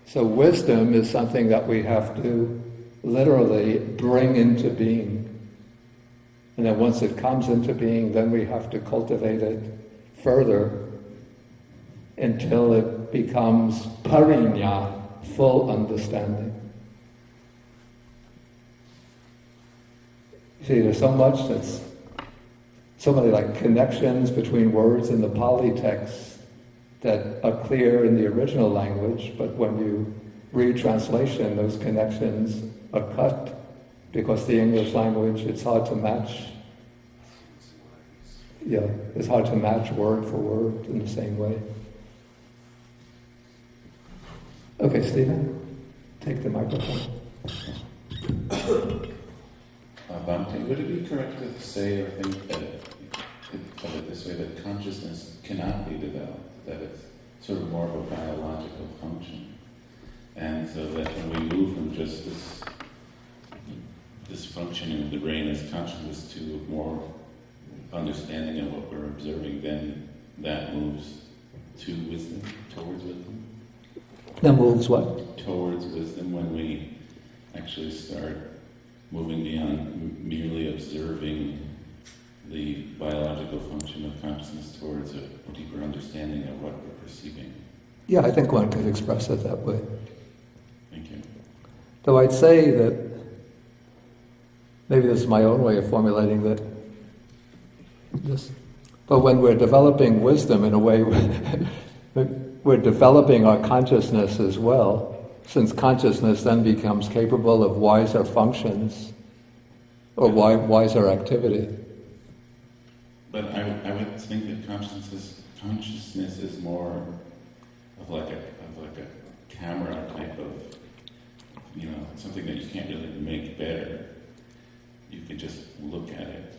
So wisdom is something that we have to literally bring into being. And then once it comes into being, then we have to cultivate it further until it becomes pariññā, full understanding. See, there's so many like connections between words in the Pali text that are clear in the original language, but when you read translation, those connections are cut because the English language, it's hard to match. Yeah, it's hard to match word for word in the same way. Okay, Stephen, take the microphone. Bhante, would it be correct to say or think that, put it this way, that consciousness cannot be developed, that it's sort of more of a biological function, and so that when we move from just this functioning of the brain as consciousness to more understanding of what we're observing, then that moves to wisdom, towards wisdom? That moves what? Towards wisdom, when we actually start moving beyond merely observing the biological function of consciousness towards a deeper understanding of what we're perceiving. Yeah, I think one could express it that way. Thank you. Though I'd say that, maybe this is my own way of formulating that, but when we're developing wisdom in a way, we're developing our consciousness as well, since consciousness then becomes capable of wiser functions or wiser activity. But I would think that consciousness is more of like a camera type of, something that you can't really make better. You can just look at it.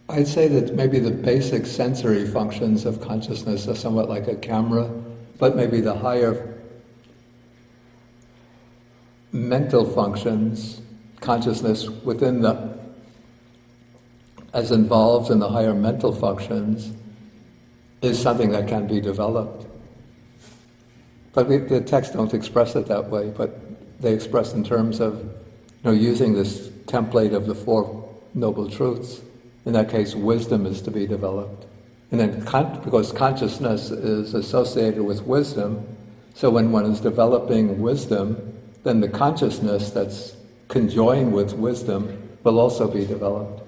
I'd say that maybe the basic sensory functions of consciousness are somewhat like a camera, but maybe the higher mental functions, consciousness as involved in the higher mental functions, is something that can be developed. But the texts don't express it that way, but they express in terms of using this template of the Four Noble Truths. In that case, wisdom is to be developed. And then because consciousness is associated with wisdom, so when one is developing wisdom, then the consciousness that's conjoined with wisdom will also be developed.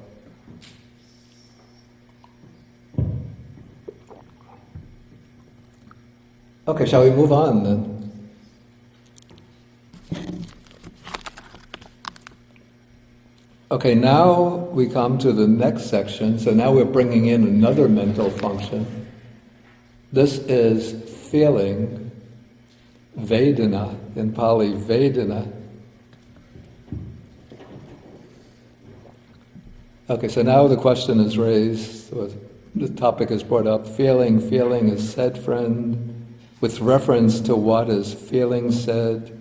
Okay, shall we move on then? Okay, now we come to the next section. So now we're bringing in another mental function. This is feeling, Vedana, in Pali, Vedana. Okay, so now the question is raised, or the topic is brought up, feeling is said, friend, with reference to what is feeling said.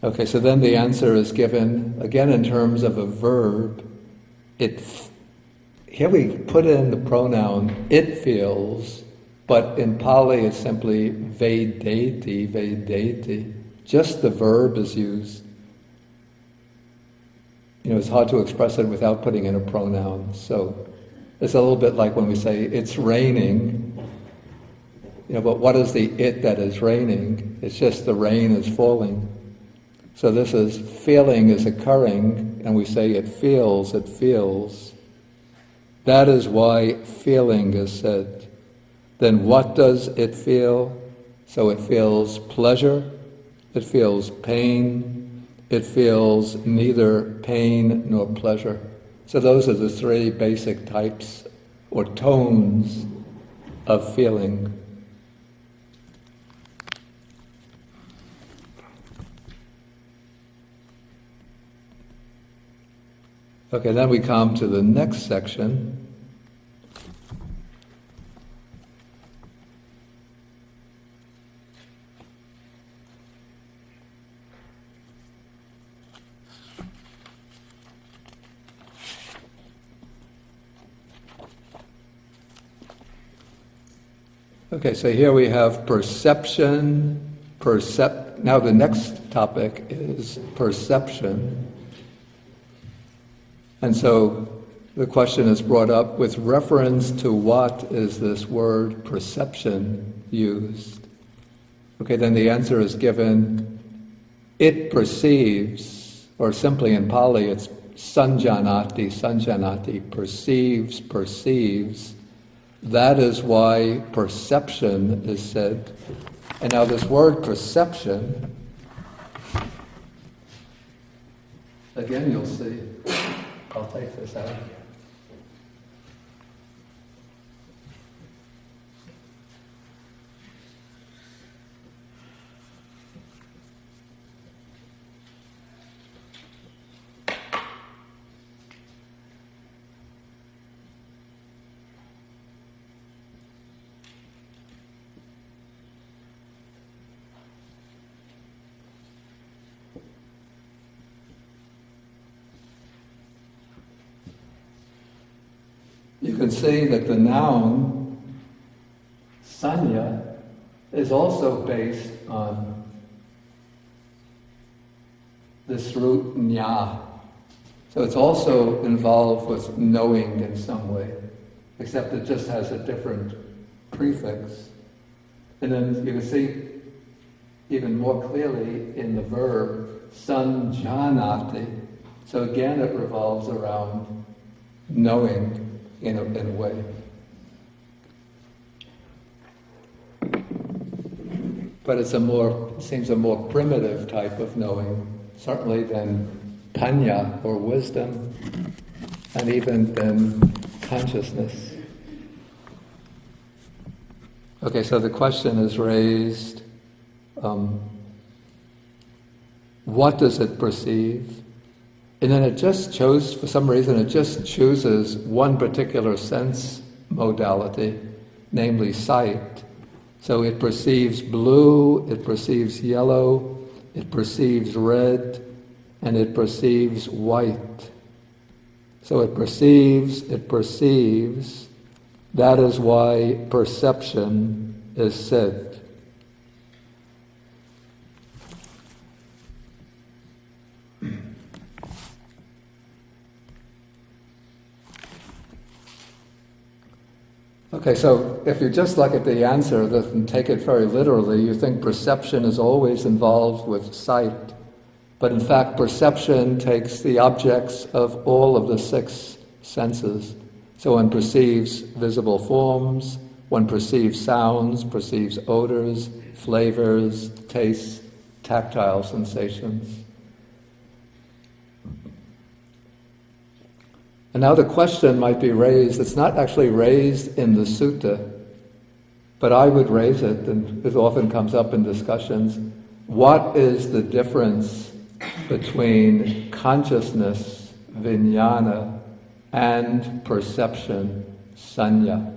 Okay, so then the answer is given, again in terms of a verb. Here we put in the pronoun, it feels, but in Pali it's simply vedeti. Just the verb is used. It's hard to express it without putting in a pronoun. So it's a little bit like when we say, it's raining. But what is the it that is raining? It's just the rain is falling. So this is, feeling is occurring, and we say it feels. That is why feeling is said. Then what does it feel? So it feels pleasure, it feels pain, it feels neither pain nor pleasure. So those are the three basic types or tones of feeling. Okay, then we come to the next section. Okay, so here we have perception, now the next topic is perception. And so the question is brought up, with reference to what is this word perception used? Okay, then the answer is given, it perceives, or simply in Pali it's sanjanati, perceives. That is why perception is said. And now this word perception, again you'll see, I'll take this out. You can see that the noun, sanya, is also based on this root nya. So it's also involved with knowing in some way, except it just has a different prefix. And then you can see even more clearly in the verb, sanjanati. So again it revolves around knowing in a way. But it seems a more primitive type of knowing, certainly than panya or wisdom, and even than consciousness. Okay, so the question is raised, what does it perceive? And then it for some reason, it just chooses one particular sense modality, namely sight. So it perceives blue, it perceives yellow, it perceives red, and it perceives white. So it perceives, that is why perception is said. Okay, so if you just look at the answer and take it very literally, you think perception is always involved with sight. But in fact, perception takes the objects of all of the six senses. So one perceives visible forms, one perceives sounds, perceives odors, flavors, tastes, tactile sensations. And now the question might be raised, it's not actually raised in the sutta, but I would raise it, and it often comes up in discussions. What is the difference between consciousness, vijnana, and perception, sanya.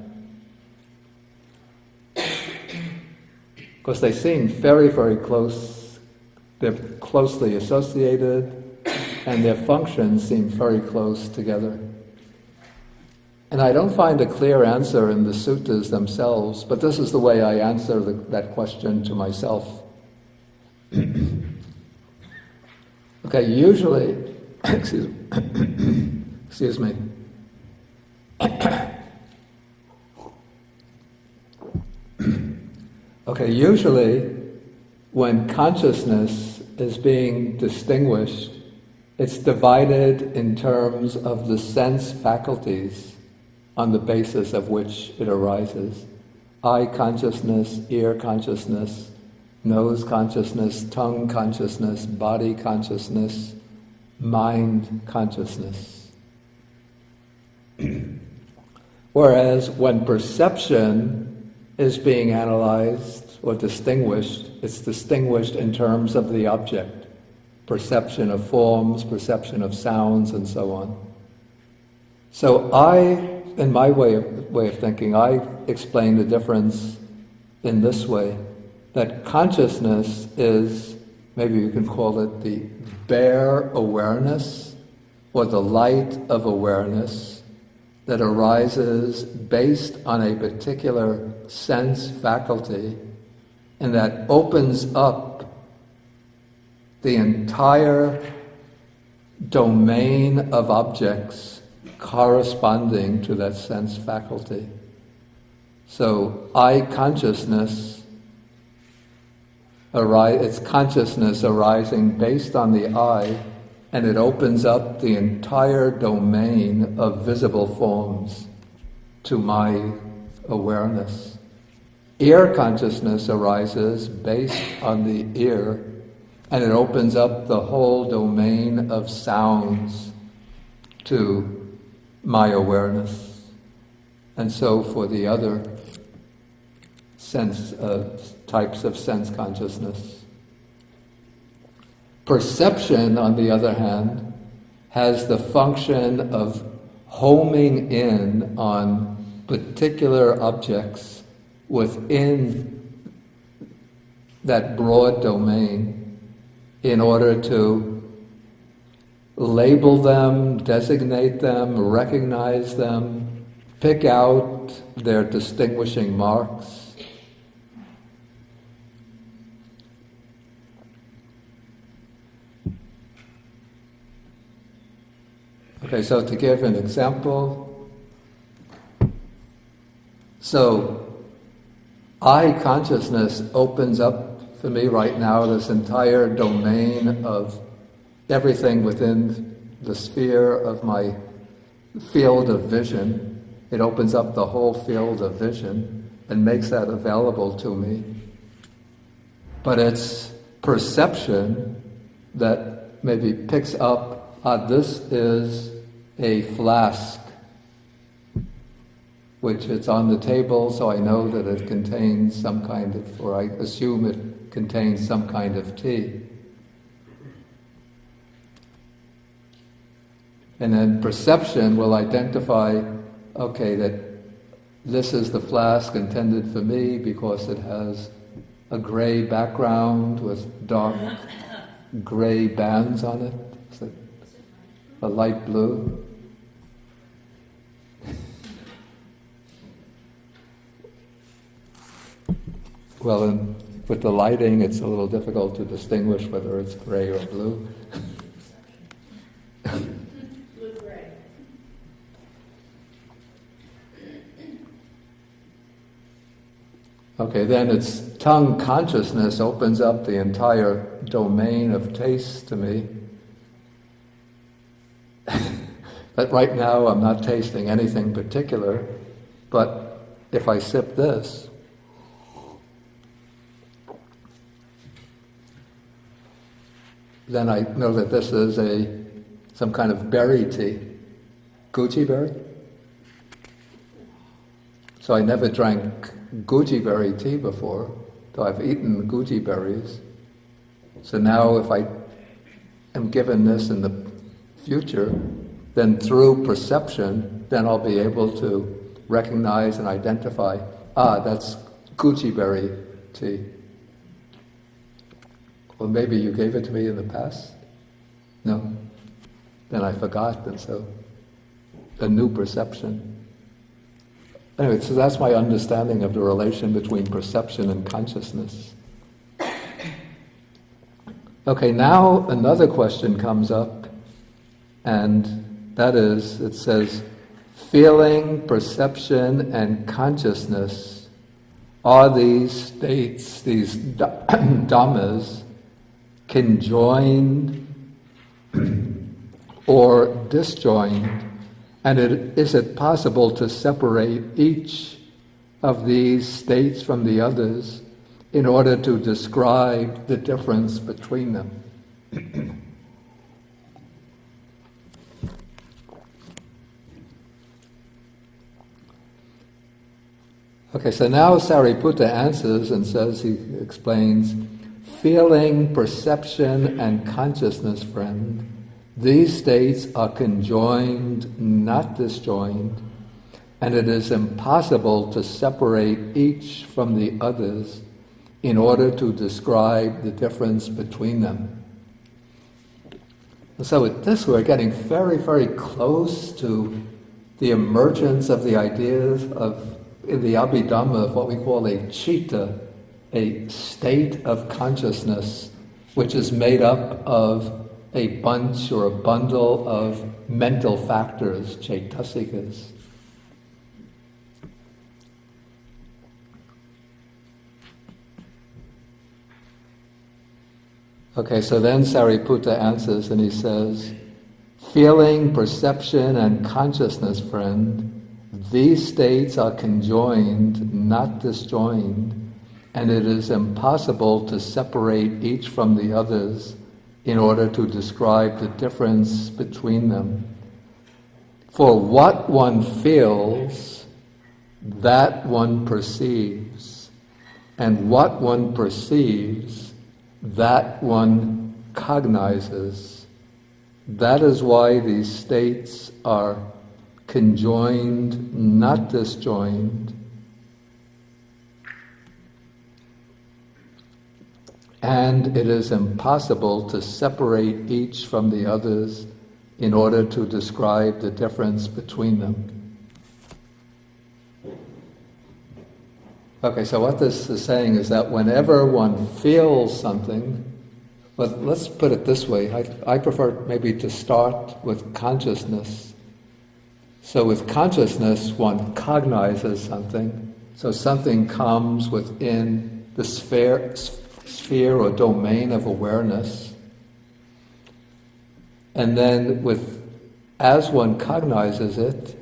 Because they seem very, very close, they're closely associated, and their functions seem very close together. And I don't find a clear answer in the suttas themselves, but this is the way I answer that question to myself. Okay, usually, excuse me. Okay, usually when consciousness is being distinguished, it's divided in terms of the sense faculties on the basis of which it arises. Eye consciousness, ear consciousness, nose consciousness, tongue consciousness, body consciousness, mind consciousness. Whereas when perception is being analyzed or distinguished, it's distinguished in terms of the object. Perception of forms, perception of sounds, and so on. So in my way of thinking, I explain the difference in this way, that consciousness is, maybe you can call it the bare awareness, or the light of awareness that arises based on a particular sense faculty, and that opens up the entire domain of objects corresponding to that sense faculty. So eye consciousness, it's consciousness arising based on the eye, and it opens up the entire domain of visible forms to my awareness. Ear consciousness arises based on the ear, and it opens up the whole domain of sounds to my awareness. And so for the other sense types of sense consciousness. Perception, on the other hand, has the function of homing in on particular objects within that broad domain in order to label them, designate them, recognize them, pick out their distinguishing marks. Okay, so to give an example, so eye consciousness opens up for me right now this entire domain of everything within the sphere of my field of vision. It opens up the whole field of vision and makes that available to me. But it's perception that maybe picks up, this is a flask, which it's on the table, so I know that it contains some kind of, or I assume it contains some kind of tea. And then perception will identify, okay, that this is the flask intended for me because it has a gray background with dark gray bands on it. Is it a light blue? Well, with the lighting, it's a little difficult to distinguish whether it's gray or blue. Blue-gray. Okay, then its tongue consciousness opens up the entire domain of taste to me. But right now I'm not tasting anything particular, but if I sip this, then I know that this is some kind of berry tea. Goji berry? So I never drank goji berry tea before, though I've eaten goji berries. So now if I am given this in the future, then through perception, then I'll be able to recognize and identify, that's Gucci berry tea. Or maybe you gave it to me in the past? No? Then I forgot, and so a new perception. Anyway, so that's my understanding of the relation between perception and consciousness. Okay, now another question comes up, and that is, it says, feeling, perception, and consciousness, are these states, these dhammas, conjoined or disjoined, and is it possible to separate each of these states from the others in order to describe the difference between them? Okay, so now Sariputta answers and says, he explains, feeling, perception, and consciousness, friend, these states are conjoined, not disjoined, and it is impossible to separate each from the others in order to describe the difference between them. So with this, we're getting very, very close to the emergence of the ideas of, in the Abhidhamma, of what we call a citta, a state of consciousness, which is made up of a bunch or a bundle of mental factors, chaitasikas. Okay, so then Sariputta answers and he says, feeling, perception, and consciousness, friend, these states are conjoined, not disjoined, and it is impossible to separate each from the others in order to describe the difference between them. For what one feels, that one perceives, and what one perceives, that one cognizes. That is why these states are conjoined, not disjoined, and it is impossible to separate each from the others in order to describe the difference between them. Okay, so what this is saying is that whenever one feels something, but let's put it this way, I prefer maybe to start with consciousness. So with consciousness, one cognizes something, so something comes within the sphere or domain of awareness, and then as one cognizes it,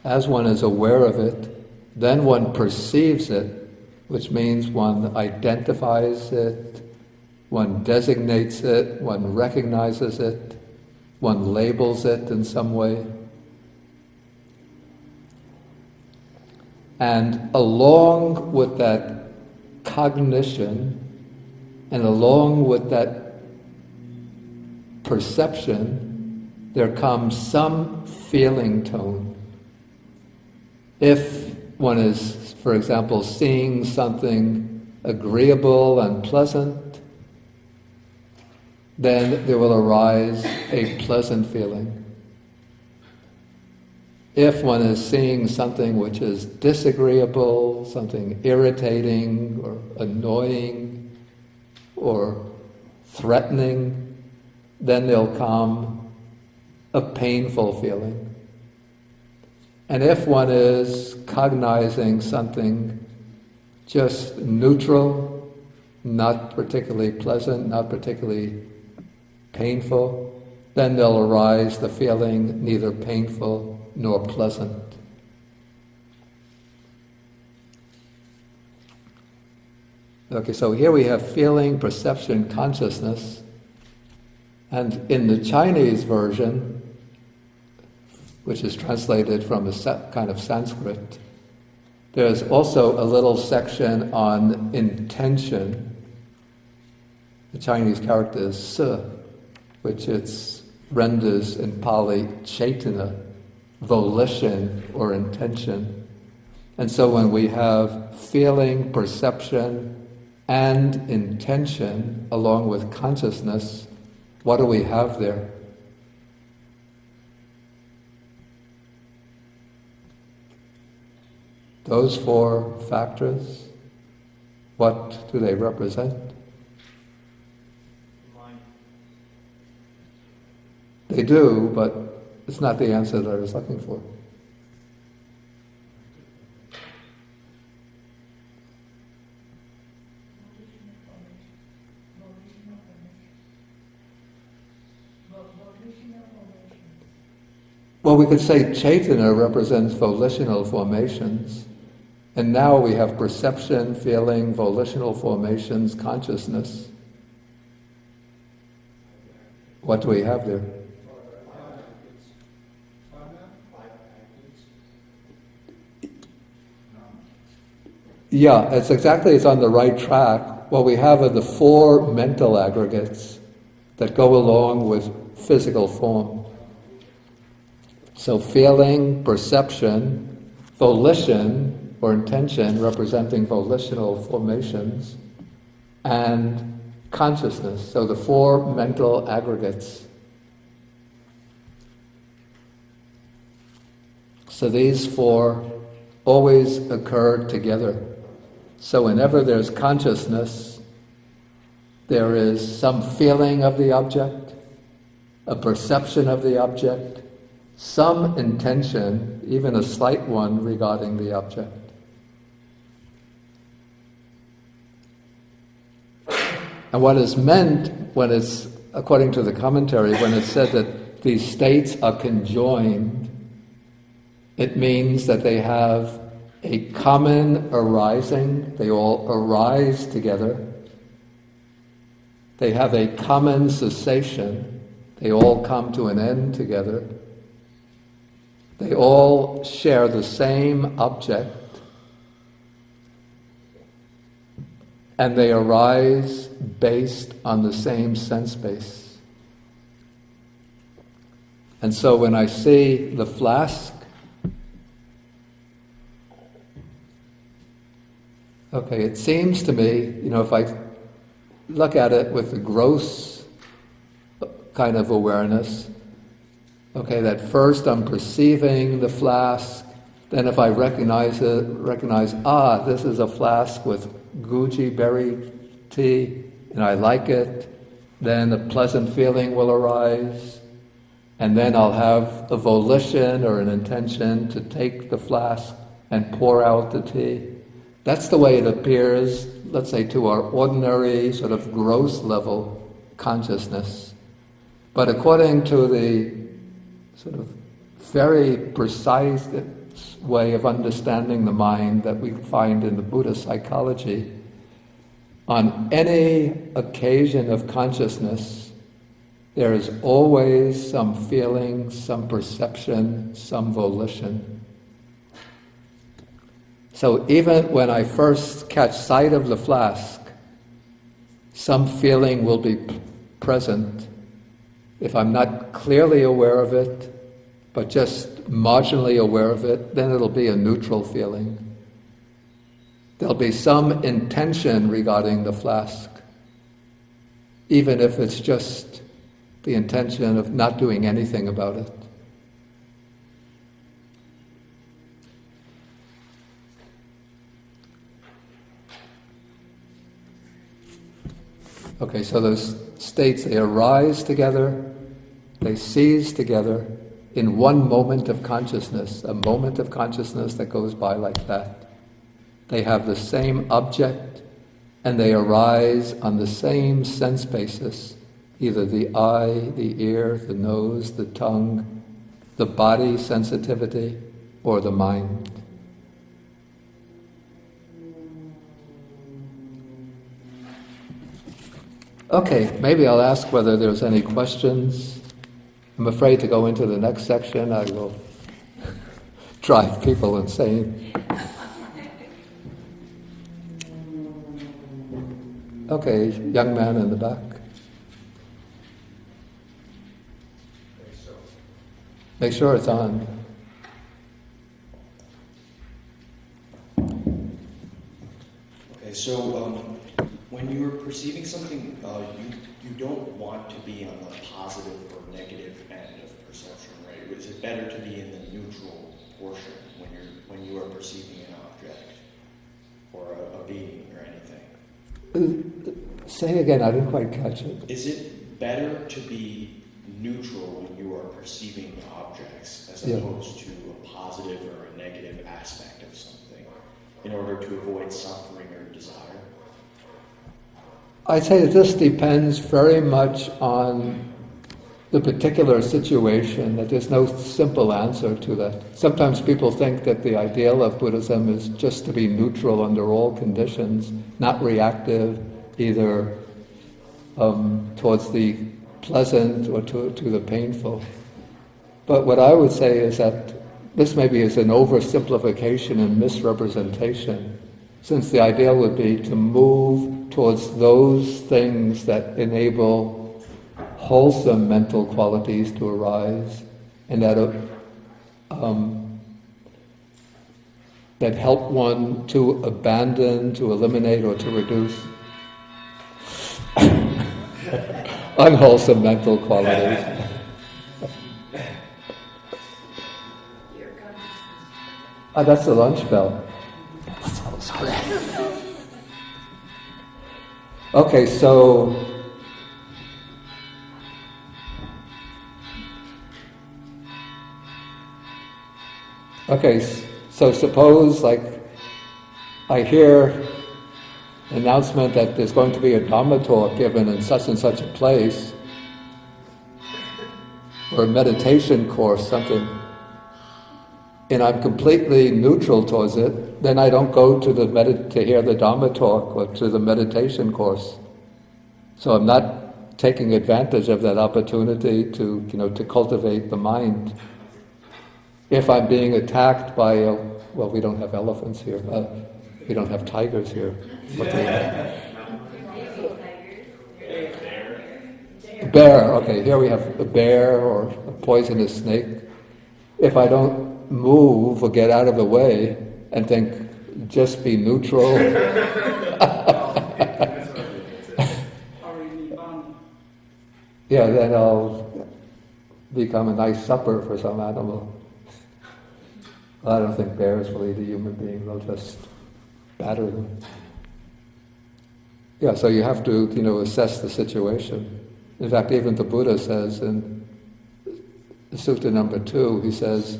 as one is aware of it, then one perceives it, which means one identifies it, one designates it, one recognizes it, one labels it in some way. And along with that cognition, and along with that perception, there comes some feeling tone. If one is, for example, seeing something agreeable and pleasant, then there will arise a pleasant feeling. If one is seeing something which is disagreeable, something irritating or annoying or threatening, then there'll come a painful feeling. And if one is cognizing something just neutral, not particularly pleasant, not particularly painful, then there'll arise the feeling neither painful nor pleasant. Okay, so here we have feeling, perception, consciousness, and in the Chinese version, which is translated from a kind of Sanskrit, there's also a little section on intention. The Chinese character is se, which it renders in Pali chaitana, volition or intention. And so when we have feeling, perception, and intention along with consciousness, what do we have there? Those four factors, what do they represent? Mind. They do, but it's not the answer that I was looking for. Well, we could say Chaitana represents volitional formations, and now we have perception, feeling, volitional formations, consciousness. What do we have there? Yeah, it's on the right track. What we have are the four mental aggregates that go along with physical form. So feeling, perception, volition or intention representing volitional formations, and consciousness. So the four mental aggregates. So these four always occur together. So whenever there's consciousness, there is some feeling of the object, a perception of the object, some intention, even a slight one regarding the object. And what is meant when it's, according to the commentary, when it's said that these states are conjoined, it means that they have a common arising, they all arise together. They have a common cessation, they all come to an end together. They all share the same object, and they arise based on the same sense base. And so when I see the flask, okay, it seems to me, if I look at it with the gross kind of awareness, okay, that first I'm perceiving the flask, then if I recognize, this is a flask with goji berry tea, and I like it, then a pleasant feeling will arise, and then I'll have a volition or an intention to take the flask and pour out the tea. That's the way it appears, let's say, to our ordinary sort of gross level consciousness. But according to the sort of very precise way of understanding the mind that we find in the Buddhist psychology, on any occasion of consciousness, there is always some feeling, some perception, some volition. So even when I first catch sight of the flask, some feeling will be present. If I'm not clearly aware of it, but just marginally aware of it, then it'll be a neutral feeling. There'll be some intention regarding the flask, even if it's just the intention of not doing anything about it. Okay, so those states, they arise together, they cease together in one moment of consciousness, a moment of consciousness that goes by like that. They have the same object, and they arise on the same sense basis, either the eye, the ear, the nose, the tongue, the body sensitivity, or the mind. Okay, maybe I'll ask whether there's any questions. I'm afraid to go into the next section. I will drive people insane. Okay, young man in the back. Make sure it's on. So when you're perceiving something, you don't want to be on the positive or negative end of perception, right? Is it better to be in the neutral portion when you are perceiving an object or a being or anything? Say again, I didn't quite catch it. Is it better to be neutral when you are perceiving objects as Yeah. opposed to a positive or a negative aspect of something in order to avoid suffering or desire? I'd say that this depends very much on the particular situation, that there's no simple answer to that. Sometimes people think that the ideal of Buddhism is just to be neutral under all conditions, not reactive either towards the pleasant or to the painful. But what I would say is that this maybe is an oversimplification and misrepresentation, since the ideal would be to move towards those things that enable wholesome mental qualities to arise and that help one to abandon, to eliminate, or to reduce unwholesome mental qualities. That's the lunch bell. Sorry. Okay, so suppose like I hear an announcement that there's going to be a Dhamma talk given in such and such a place, or a meditation course, something, and I'm completely neutral towards it, then I don't go to to hear the Dhamma talk or to the meditation course. So I'm not taking advantage of that opportunity to cultivate the mind. If I'm being attacked by well, we don't have elephants here. We don't have tigers here. What do we have? A bear. Okay, here we have a bear or a poisonous snake. If I don't move or get out of the way and think, just be neutral. Yeah, then I'll become a nice supper for some animal. I don't think bears will eat a human being, they'll just batter them. Yeah, so you have to, assess the situation. In fact, even the Buddha says in Sutta number 2, he says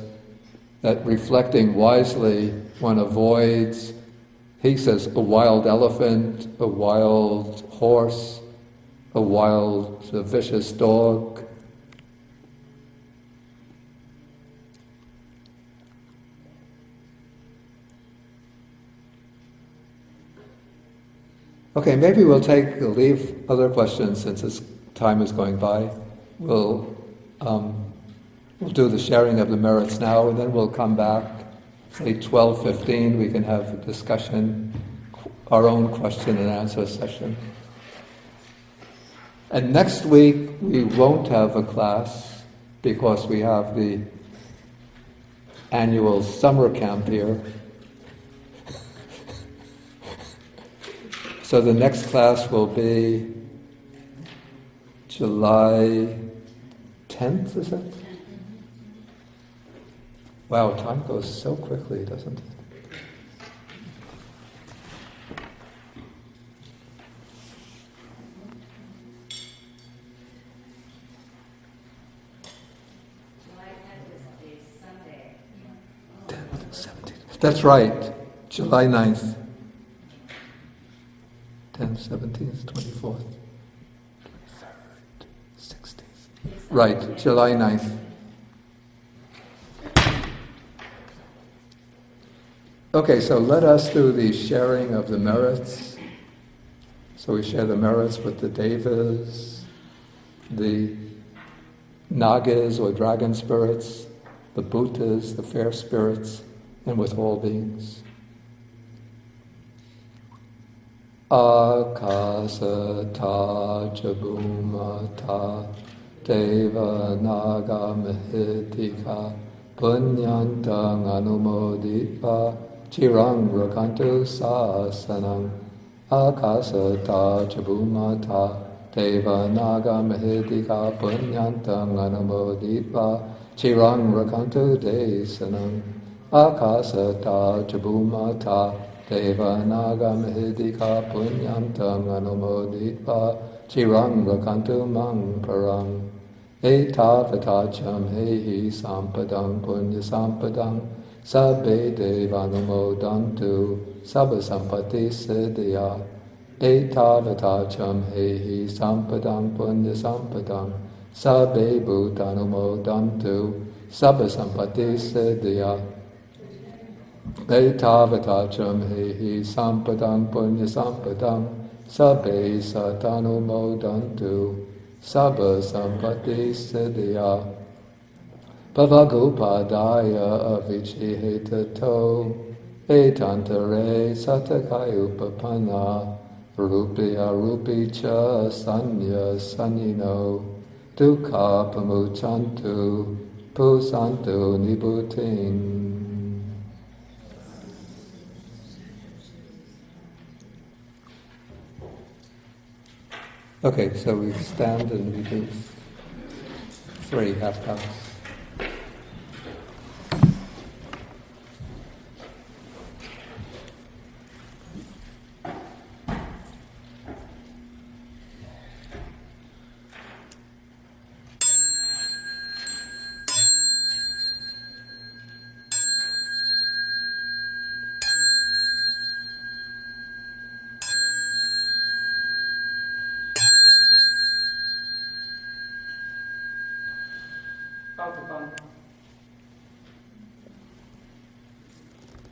that reflecting wisely, one avoids, he says, a wild elephant, a wild horse, a vicious dog. Okay, maybe we'll leave other questions since this time is going by. We'll do the sharing of the merits now, and then we'll come back, say 12:15, we can have a discussion, our own question and answer session. And next week we won't have a class because we have the annual summer camp here. So the next class will be July 10th, is it? Wow, time goes so quickly, doesn't it? July 10th is Sunday. 10th, 17th. That's right, July 9th. 10th, 17th, 24th, 23rd, 16th. Right, July 9th. Okay, so let us do the sharing of the merits. So we share the merits with the devas, the nagas or dragon spirits, the bhutas, the fair spirits, and with all beings. Akasata chabumata deva naga mahitika punyantang anumoditva chirang rakantu sasanam Akasata Chabhumata Deva Naga Mahedika Punyantang Anumoditva Chirang Rakantu Desanam Akasata Chabhumata Deva Naga Mahedika Punyantang Anumoditva Chirang Rakantu Mang Parang Etavatacham Hehi Sampadang Punya Sampadang Sabbe Devanumodantu Sabba Sampati Siddhya Etavatacham Hehi Sampadang Punya Sampadang Sabbe Bhutanumodantu Sabba Sampati Siddhya Etavatacham Hehi Sampadang Punya Sampadang Sabbe Satanumodantu Sabba Sampati Siddhya Bhavagopadaya avichihitato etantare satakayupapana rupya rupicha sanya sanino dukkha pamuchantu pusantu nibutin. Okay, so we stand and we do 3 half counts.